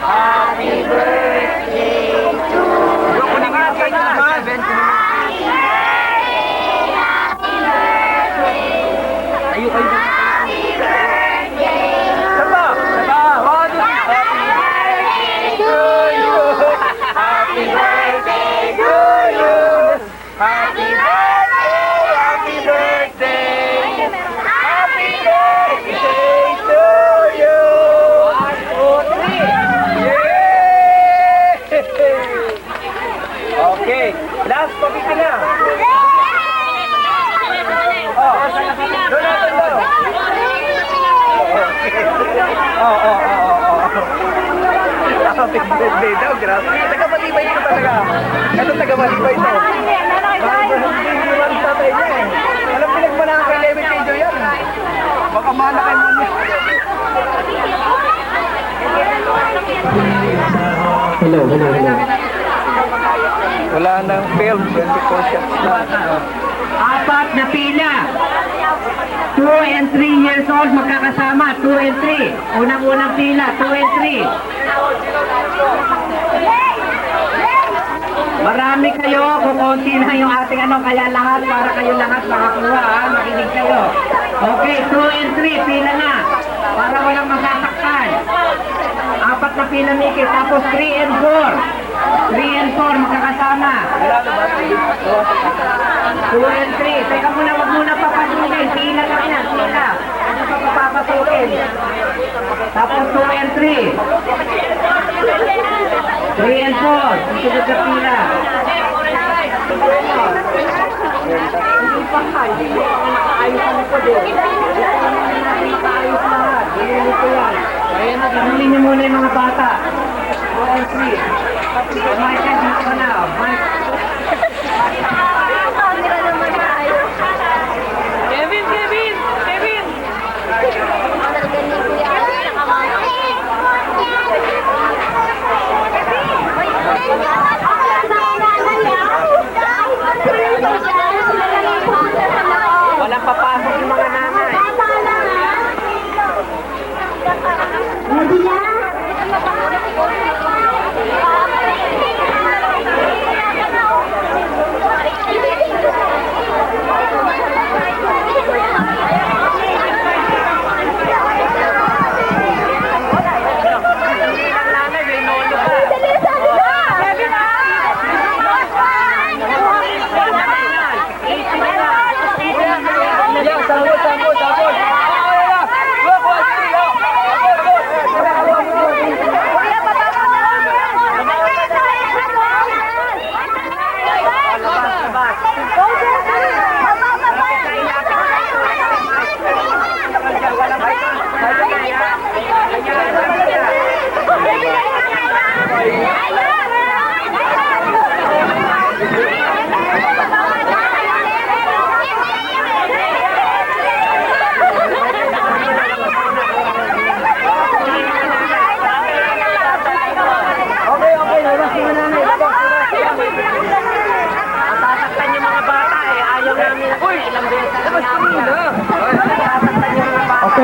Happy birthday to you. Kunin nga kayo naman. Tayo kayo. Saba! Saba! One, two, happy birthday to you! Happy birthday! Happy birthday! Happy birthday to you! 1, 2, 3! Yay! Okay, last pabiti na. Oh, doon natin daw. Happy birthday daw, grabe. Taga-Malibay ito talaga. Ito taga-Malibay ito. Hindi man tatay niya eh. Alam, pinagmanahan kay Levitt kay Joyan. Baka mana kay Mami. Hello. Wala nang film, 24 shots na. Apat na pila. 2 and 3 years old magkakasama. 2 and 3. Unang-unang pila. 2 and 3. Marami kayo. Kukunti na yung ating ano. Kaya lahat, para kayo lahat makakuha. Ha? Makinig kayo. Okay, 2 and 3. Pila na. Para walang masasaktan. Apat na pila, Mickey. Tapos 3 and 4. 3 and 4 magkakasama. 2 and 3. Teka muna, wag muna papasukin. Pila lang yan, pila. Ano pa papapasukin? Tapos 2 and 3. 3 and 4. Dito sa pila. Hindi pa kayo. Hindi pa nakaayos ang ito din. Hindi pa natin makaayos lahat. Hindi ko yan. Kaya nagigilin niyo muna yung mga bata. 2 and 3. Michael, dito ka na. Kevin! Walang papasok yung mga nanay. Ready na?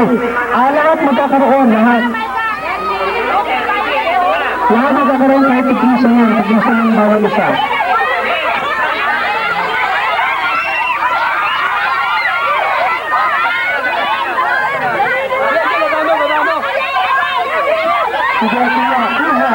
Lahat magkakaroon, lahat. Lahat magkakaroon kahit tigisa yan, tigisa ng bawat isa. Sige, kuha.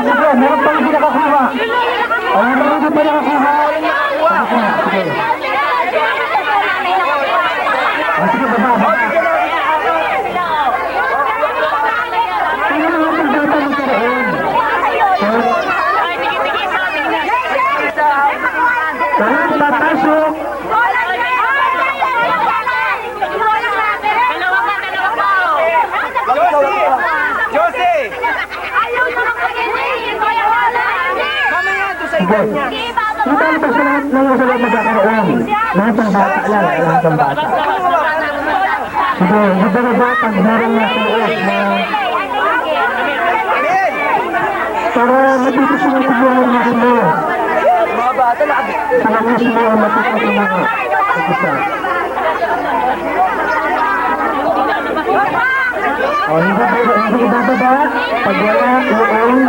Sige, meron pang hindi nakakuha. Meron hindi pa nakakuha. Sige. Sige, baba. Ano mga pagdata magkaroon? Lahat papasok. Josie! Sige. Natalo pa sa lahat ng sa lahat magkakaroon. Lahat ng bata lang, lahat ng bata. Sige, hindi na ba pag meron na sa loob na para matutusin ang pagbuhan ng sila. Mga bata, Sa mga sila ang matutusin na mag-isa. O, hindi bababa. Pag wala, uong.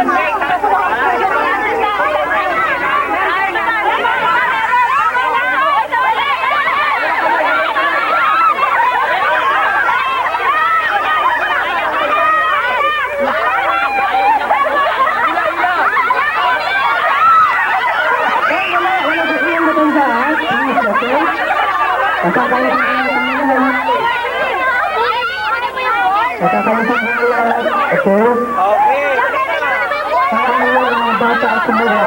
Okay? Okay. Paano yung mga bata at sumura?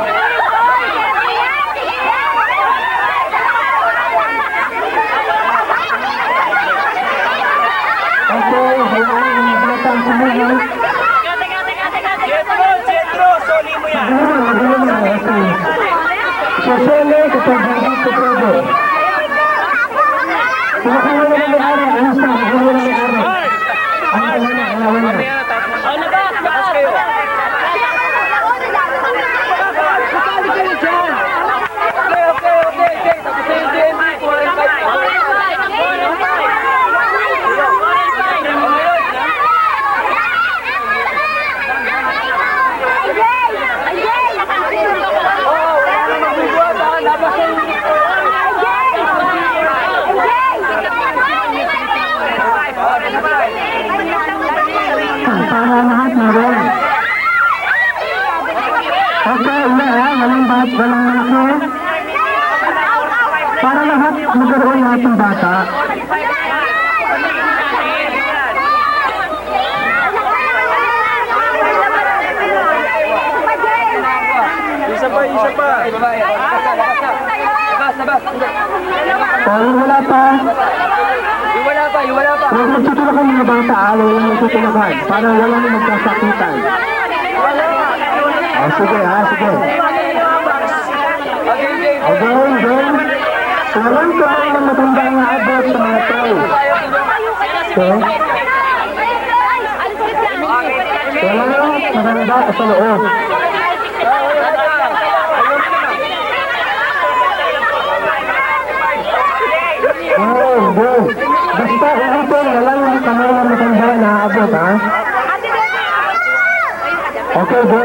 Okay, hayaan yung mga bata at sumura. Jetro, soli mo yan. Siguro, magaling na kasi. Sosele, kapag hindi ko pwede. Kung kaya na may-ari, ano sa kaya na may-ari? Ano na? Lakas kayo. Okay. Tapos na yung DMV, 45. Para lahat meron. Okay, walang bat, walang malaki. Para lahat magkaroon lahat ng bata. Isa pa. Labas. Kung wala pa, Yung wala pa. huwag magtutulakan mga bata, walang magtutulakan. Para walang magkasakitan. Sige. Okay. Okay. Walang karoon ng matandang na abot sa mga tao. Okay? Walang maganda sa loob. Go. Basta ulitin, walang kamay na matanda na abot, ha? Okay, go.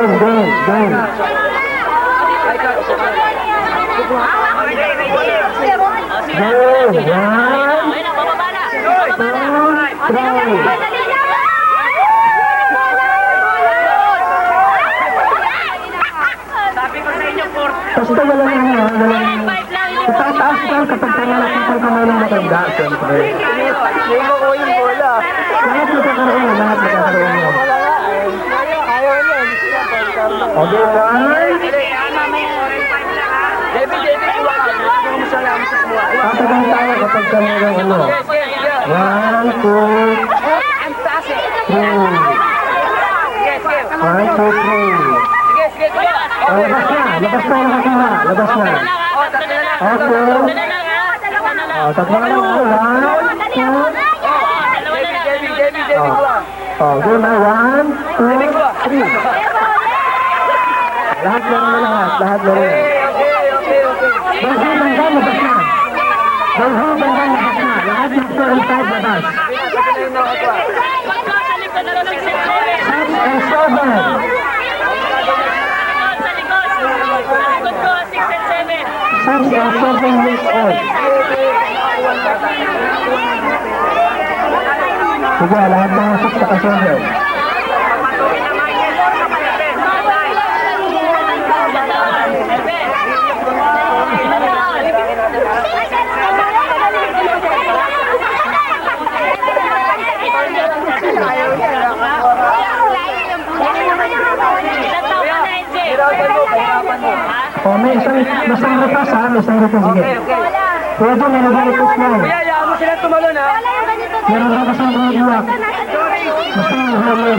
Basta wala na. Itataas lang kapag pangalakit ang kamay ng matanda, siyempre. Yung ako yung bola. Lahat magkakaroon mo. Ayaw niya. Okay, one. JB, kuha ka. Gusto mo salamat sa kuha. Tatagal tayo kapag kami ng ano. 1, 2, 3. 1, 2, 3. Sige, kuya. Oh, labas na nakakuha. Labas na. Okay. Oh, tatlo na lang. 1, 2. Oh, go na. 1, 2, 3. Lahat na rin lahat. Lahat na rin. Bangho, bangho, labas na. Bangho, bangho, labas na. Lahat ng 4 and 5 labas. 6 and 7 years old. Sige, lahat ng 6 sa 7. Oh, may isang repas ha, may isang repas. Sige. Pwede, may nag-repas na. Kuya, hayaan mo sila tumalon ha. Meron repas ang mga iwak. Basta ang hamon.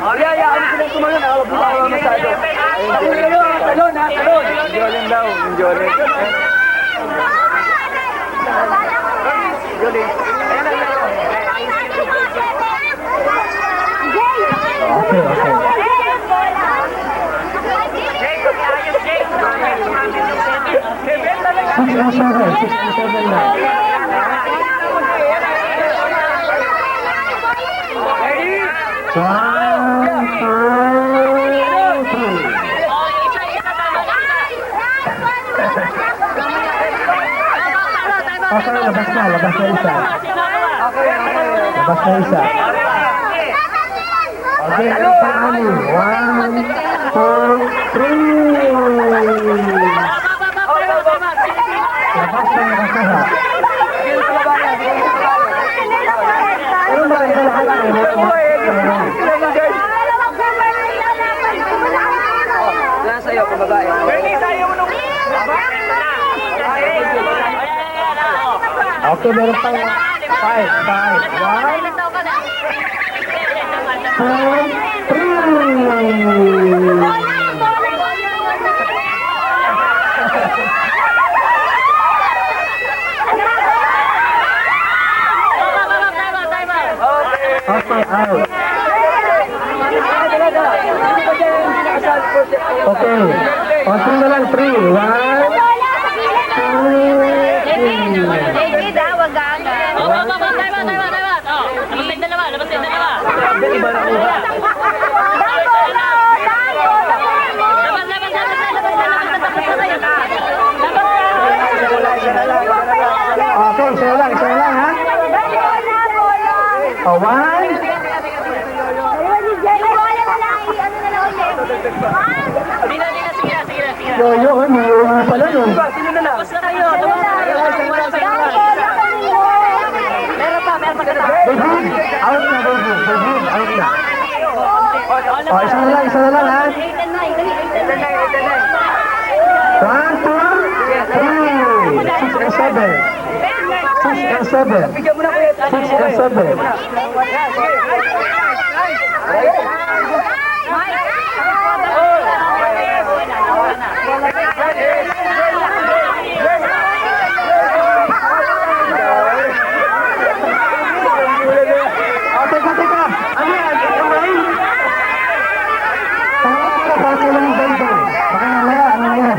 Kuya, hayaan mo sila tumalon ha. Huwag mo tawa masyado. Talon ha, talon. Jolen daw, Jolen. Jolen. Okay, okay. 6 and 7 na. Ready? 1, 2, 3. Okay, labas na isa. Labas na isa. Okay, ano pa ani? 1, 2, 3. Labas na nakakuha. Pero maganda lahat na. Wala sa'yo, kung babae. Okay, meron pa 5, 1, 2, 3. Okay, out. Okay. Okay na lang, 3. 1, 2. Okay, isa na lang ha. Oh, 1. Yo, may uwi pala nun. Sino na lang? David, out na, David, out na. Oh, isa na lang ha. 1, 2, 3. 6 and 7. 6 and 7. Bigyan mo na kuya. 6 and 7. Teka. Ano yan? Kamay? Bakit lang yung ganda? Baka namaya, ano yan?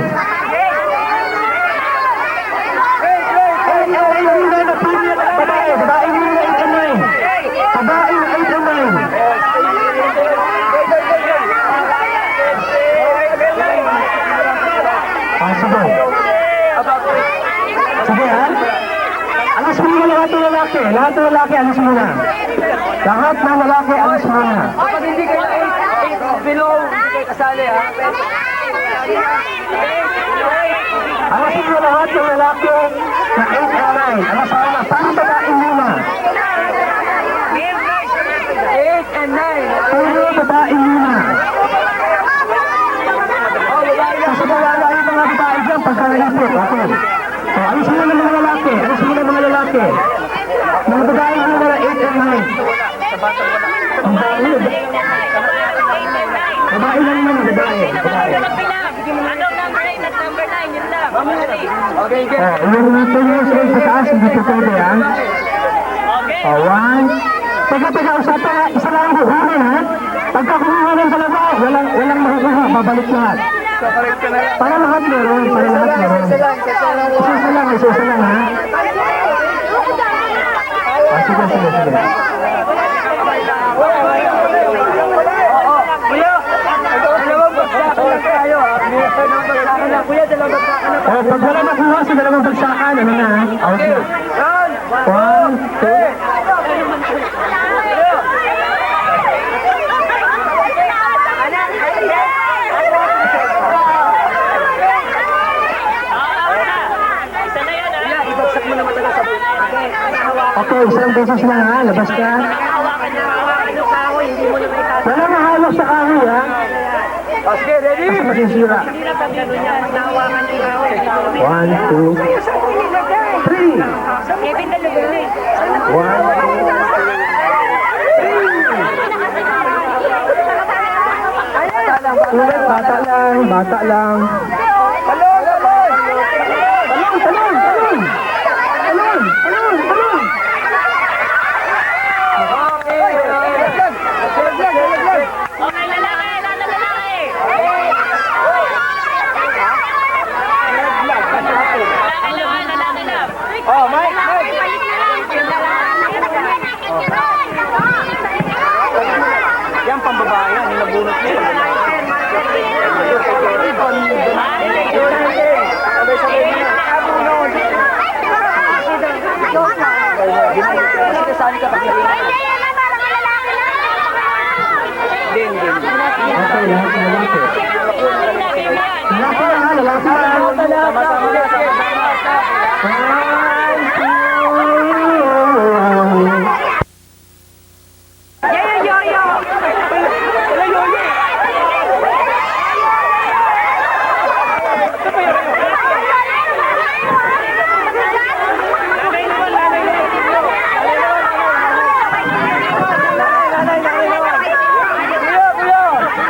Hindi na pinit. Babae nila 8 and 9. Babae 8 and 9. Sige. Sige ha? Alas mo na lahat ng lalaki. Lahat ng lalaki, alas mo na. Lahat ng lalaki, alas mo na. Kapag hindi kayo 8 below, hindi kayo kasali ha. Alas mo na lahat ng lalaki na 8 and 9. Alas mo na. Para babae muna. 8 and 9. Puro babae muna. Kasi mawala yung mga babae dyan pagka naipit. Okay. So, alas mo na ng mga lalaki. Alas mo na ng mga lalaki. Mga babae muna na 8 and 9. Ang babae lang naman, babae. magbilang. Anong number 9 at number 9? Yun lang. Okay, okay. Yung 2 years old sa taas, hindi po pwede yan. Okay. One. Teka, usapan na, isa lang ang kukunin, ha? Pagka kumuha ng dalawa, walang makukuha, babalik lahat. Correct ka na lang. Para lahat meron, para lahat meron. Isa lang, ha? Sige. Kuya, dalawang bagsakan lang tayo. Dalawang bagsakan lang. Kuya, dalawang bagsakan lang. Pag wala nakuha sa dalawang bagsakan, ano na, ha? Okay. Run! 1, 2. Isa na yan, ha? Ibagsak mo naman talaga sa buhay. Okay, isang beses lang, ha? Labas ka. Wala mahawak sa kahoy, ha? Okay, ready? Kasi masisira. 1, 2, 3. 1, 2, 3. Ulit, bata lang. Talon! Okay, lalaki. Lalaki lang. Oh, Mike! Yan, pambabae yan. Nilabunot niya. Sabay-sabay niya. Kasi kasali ka pag Din. Okay, lahat na lalaki. Lalaki lang. Sama-sama na.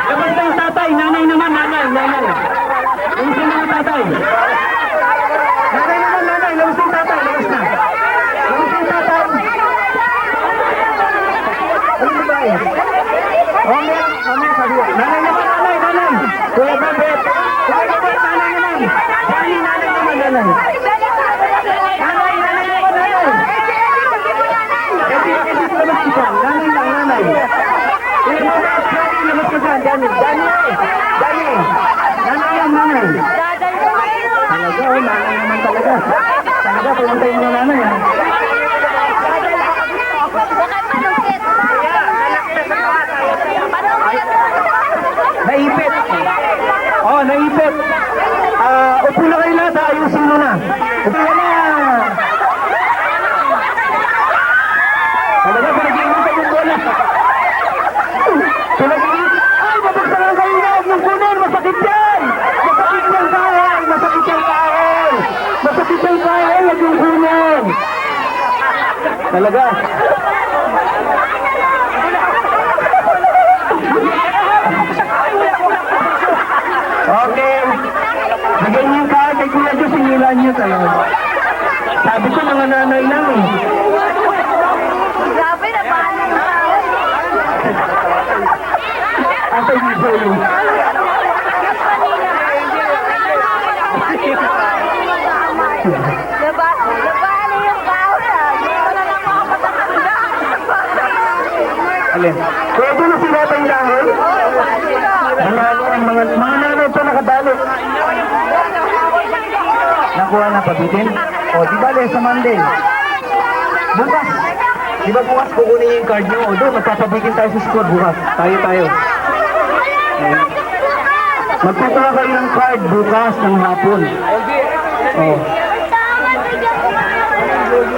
Kamusta yung tatay? Nanay naman. Kamusta yung tatay? Nanay. Kamusta yung tatay? Labas na. Kamusta yung tatay? Ano ba eh? Mamaya sabi ko. Nanay naman. Kuya Babet, nanay naman. Nanay naman. Kasi labas isa. Nanay lang. Yung mga aspirati, labas ka dyan. Dani. Nanay. Talaga, nanay naman talaga. Talaga, pumunta yung mga nanay. Ha? Naipit. Naipit. Upo na kayo lahat, ha? Ayusin mo na. Upo na. Talaga, pinag-iingat yung bola. Ay, mabagsakan kayo na. Huwag yung kunin. Masakit yan. Masakit yung kahoy. Huwag yung kunin. Talaga. Okay. Bigyan niyo ka kay Kuya Diyos, sinilan niyo talaga. Sabi ko mga nanay lang eh. Grabe na paano na. Asa yung solo? Nabali yung bawal. Alin? Pwede na sila pa yung dahil? Mga nanay pa nakadalo. Nakuha na pabitin? O, di ba sa Monday? Bukas. Di ba bukas kukunin yung card nyo? O, doon, magpapabitin tayo sa score bukas. Tayo. Magpupunta kayo ng card bukas ng hapon. O.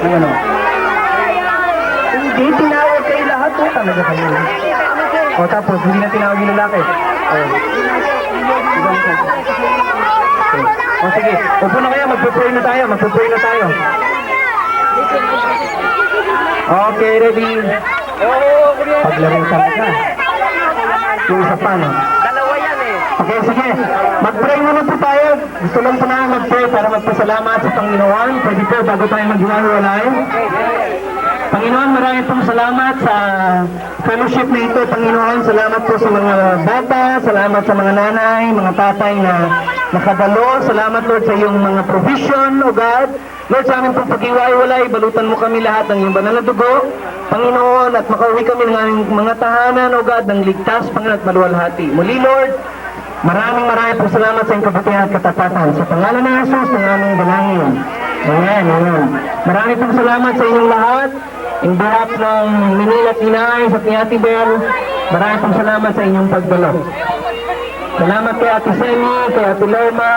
Ano? Hindi, tinawag kayo lahat. O, talaga kayo. O, tapos, hindi na tinawag yung lalaki. O. O, sige. Upo na kayo, magpupray na tayo. Okay, ready? Paglaro talaga. Yung isa pa, no? Dalawa yan eh. Okay, sige. Mag-pray muna po tayo. Gusto lang po namin mag-pray para magpasalamat sa Panginoon. Pwede po bago tayo maghiwalay. Panginoon, maraming pong salamat sa fellowship na ito, Panginoon. Salamat po sa mga bata, salamat sa mga nanay, mga tatay na nakadalo. Salamat, Lord, sa iyong mga provision, O God. Lord, sa amin pong pag-iwalay, balutan mo kami lahat ng iyong banal na dugo, Panginoon, at makauwi kami ng aming mga tahanan, O God, ng ligtas, Panginoon, at maluwalhati. Muli, Lord, maraming po salamat sa iyong kabutihan at katapatan. Sa pangalan ng Jesus, ng aming dalangin. Amen, amen. Maraming pong salamat sa inyong lahat. In behalf ng Manila Tinay sa Ate Bel, maraming pong salamat sa inyong pagdalo. Salamat kay Ate Semi, kay Ate Lorma,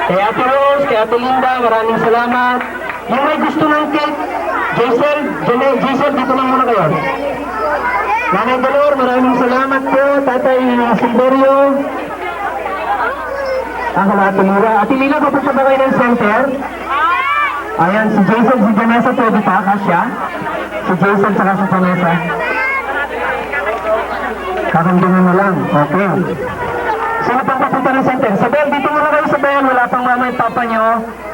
kay Ate Rose, kay Ate Linda, maraming salamat. Yung may gusto ng cake, Jason, dito lang muna kayo. Nanay Dolor, maraming salamat po. Tatay Silverio. Ate Mira. Ate Lila, papunta ba kayo ng center? Ayan, si Jason, si Vanessa, pwede pa, kasya. Si Jason, saka si Vanessa. Kakandungan na lang. Okay. Sino pang papunta ng center? Sabel, dito muna kayo, Sabel. Wala pang mama at papa nyo.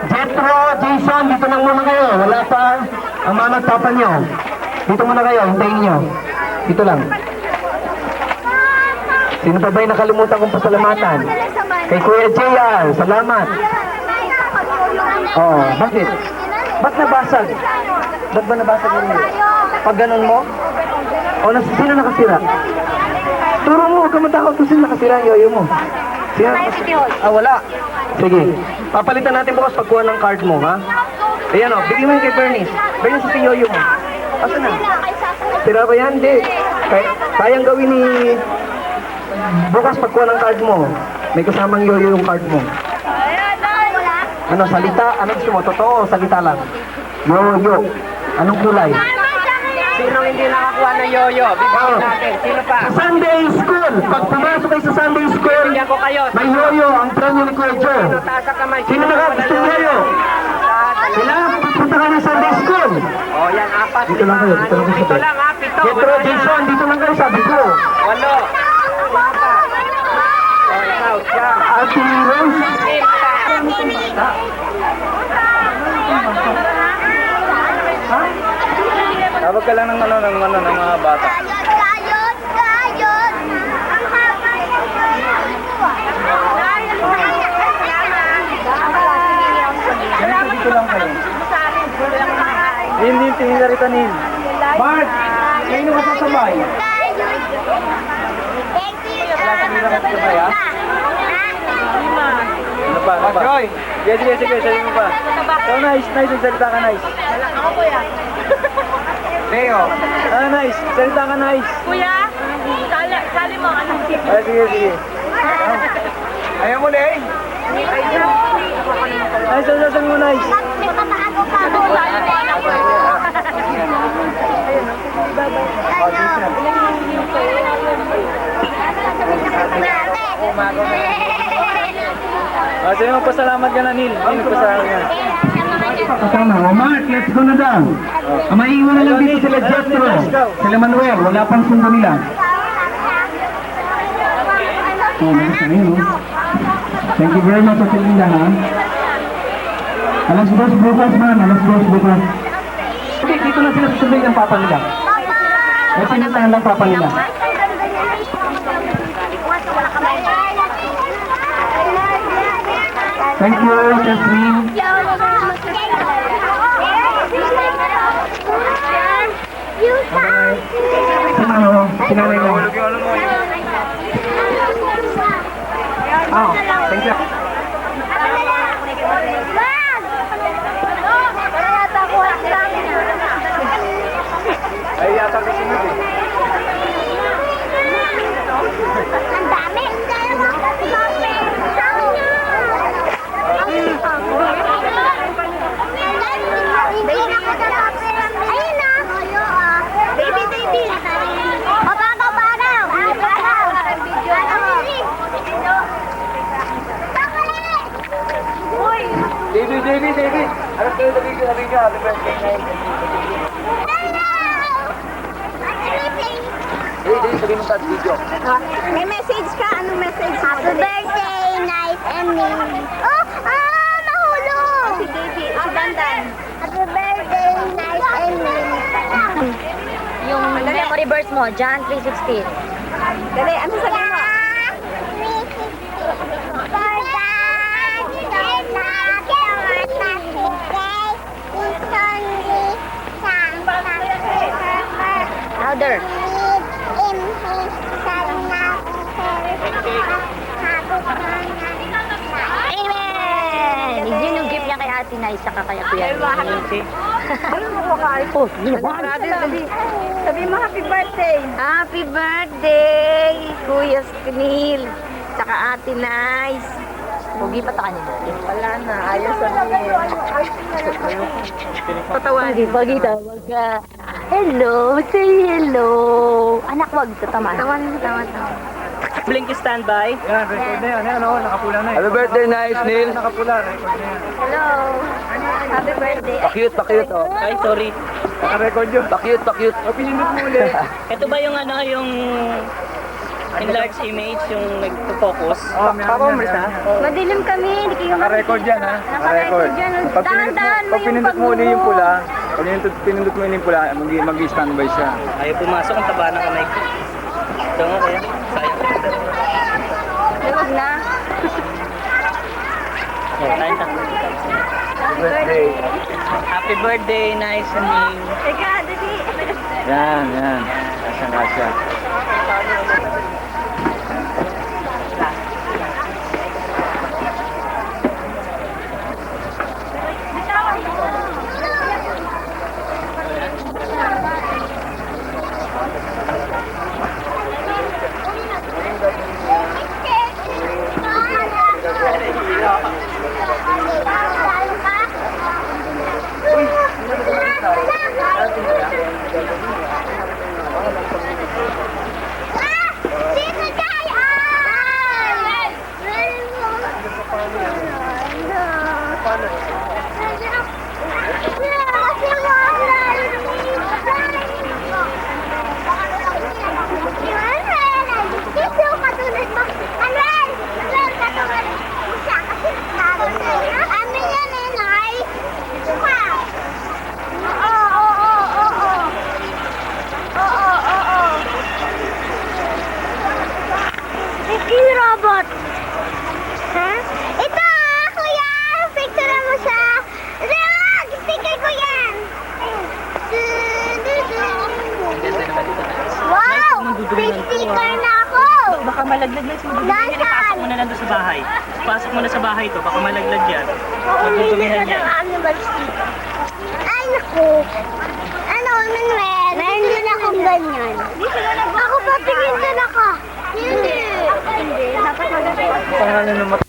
Jetro, Jason, dito lang muna kayo. Wala pa ang mama at papa nyo. Dito muna kayo, hintayin nyo. Dito lang. Sino pa ba'y nakalimutan kong pasalamatan? Kay Kuya JR, salamat. Oh, bakit? Ba't nabasag? Ba't ba nabasag yun? Pag ganun mo? O, sino nakasira? Turo mo, huwag ka matakot kung sino nakasira ang yoyo mo. Sino nakasira? Ah, wala. Sige. Papalitan natin bukas pagkuha ng card mo, ha? Ayan o, bigyan mo yun kay Bernice. Bernice, si yoyo mo. Asa na? Sira ba yan? Hindi. Kayang gawin ni... Bukas pagkuha ng card mo, may kasamang yoyo yung card mo. Ano, salita? Ano gusto mo? Totoo o salita lang? Yoyo. Anong kulay? Sino hindi nakakuha ng yoyo? Bibigyan natin. Sino pa? Sa Sunday School. Pag pumasok kayo sa Sunday School, Bigyan ko kayo. may yoyo ang premyo ni Kuya Joe. Taas ang kamay. Sino gusto ng yoyo? Kailangan punta ka ng Sunday School. Oh, yan, apat. Dito lang kayo, dito lang kayo. Dito lang, ha? Pito. Jetro, Jason, dito lang kayo, sabi ko. Walo. Sino pa? Oh, ikaw, siya. Ate Rose, Sino pa? Tawag ka lang ng mga bata. Dito lang kayo. Hindi, tingin na rito, Neil. Bart, kayo ka sasabay. Ano pa? Joy! Sige, sabi mo pa. So, nice, salita ka, nice. Ako po yan. Leo. Ah, nice, salita ka, nice. Kuya, sali mo, ano? Ah, sige. Ayaw mo, Leo. Nice, sabi mo, nice. Ah, sa'yo magpasalamat ka na, Neil. Magpasalamat ka. kasama. O Mark, let's go na daw. Maiiwan na lang dito sila Jetro. Sila Manuel, wala pang sundo nila. Oh, nasa ngayon, no? Thank you very much sa Linda, ha? Alas 2 bukas, man. Alas 2 bukas. Okay, dito na sila susundin ng papa nila. May pinuntahan lang papa nila. Thank you, Jasmine. Sinanay mo. Hulog yung ano mo. Ah, thank you. Ay, yata kasunod eh. Ang dami! Ayun na! Baby, baby! O, bagaw, bagaw! Bagaw! David. Ano kayo, David? Happy birthday. Sumunod video. May message ka? Anong message mo? Happy birthday, nice and me. Oh, nahulog! Si Baby, si Dandan. Happy birthday, nice and me. Yung memory verse mo, John 3:16. Dali, ano sabi mo? Louder. Amen! Yun yung gift niya kay Ate Nay, saka kay Kuya. Oh, yun na. Sabi mo, happy birthday. Happy birthday, Kuya Sknil. Saka Ate Nice. Pugi pa ta kanina. Wala na, ayaw sabihin. Patawanin. Pagi tawag ka. Hello, say hello. Anak, wag tatamaan. Tawanin. Blink standby. Yan, record na yan. Yan, oh, nakapula na Happy birthday, nice, Neil. Nakapula, record na yan. Hello. Happy birthday. Pakiyot, oh. Ay, sorry. Naka-record yun. Pakiyot. O, pinindot mo ulit. Ito ba yung ano, yung enlarged image, yung nag-focus? Oh, meron Papa, yan, umalis na? meron yan. Madilim kami, hindi kayo Naka-record yan, ha? Naka-record yan. Dahan-dahan mo Pag yung pinindot mo ulit yung pag-move. pula, pag pinindot mo ulit yung pula, mag-standby siya. Ayaw pumasok ang taba ng kamay ko. Ito nga kaya. Sayang. Huwag na. Oh, tayo ta. Birthday. Happy birthday, nice and me. Teka, dali. Yan. Kasya. Robot. Ha? Ito, kuya! Picture mo siya. Wag! Sticker ko yan! Wow! May sticker na ako! Baka malaglag na. Madudumihan. Pasok mo na lang doon sa bahay. Pasok mo na sa bahay to. Baka malaglag yan. Madudumihan yan. Animal sticker. Ay, naku! Ano, Manuel? Meron din akong ganyan. Ako pa, tingin din ako. Hindi. Hindi. Dapat magagawa. Pangalan ng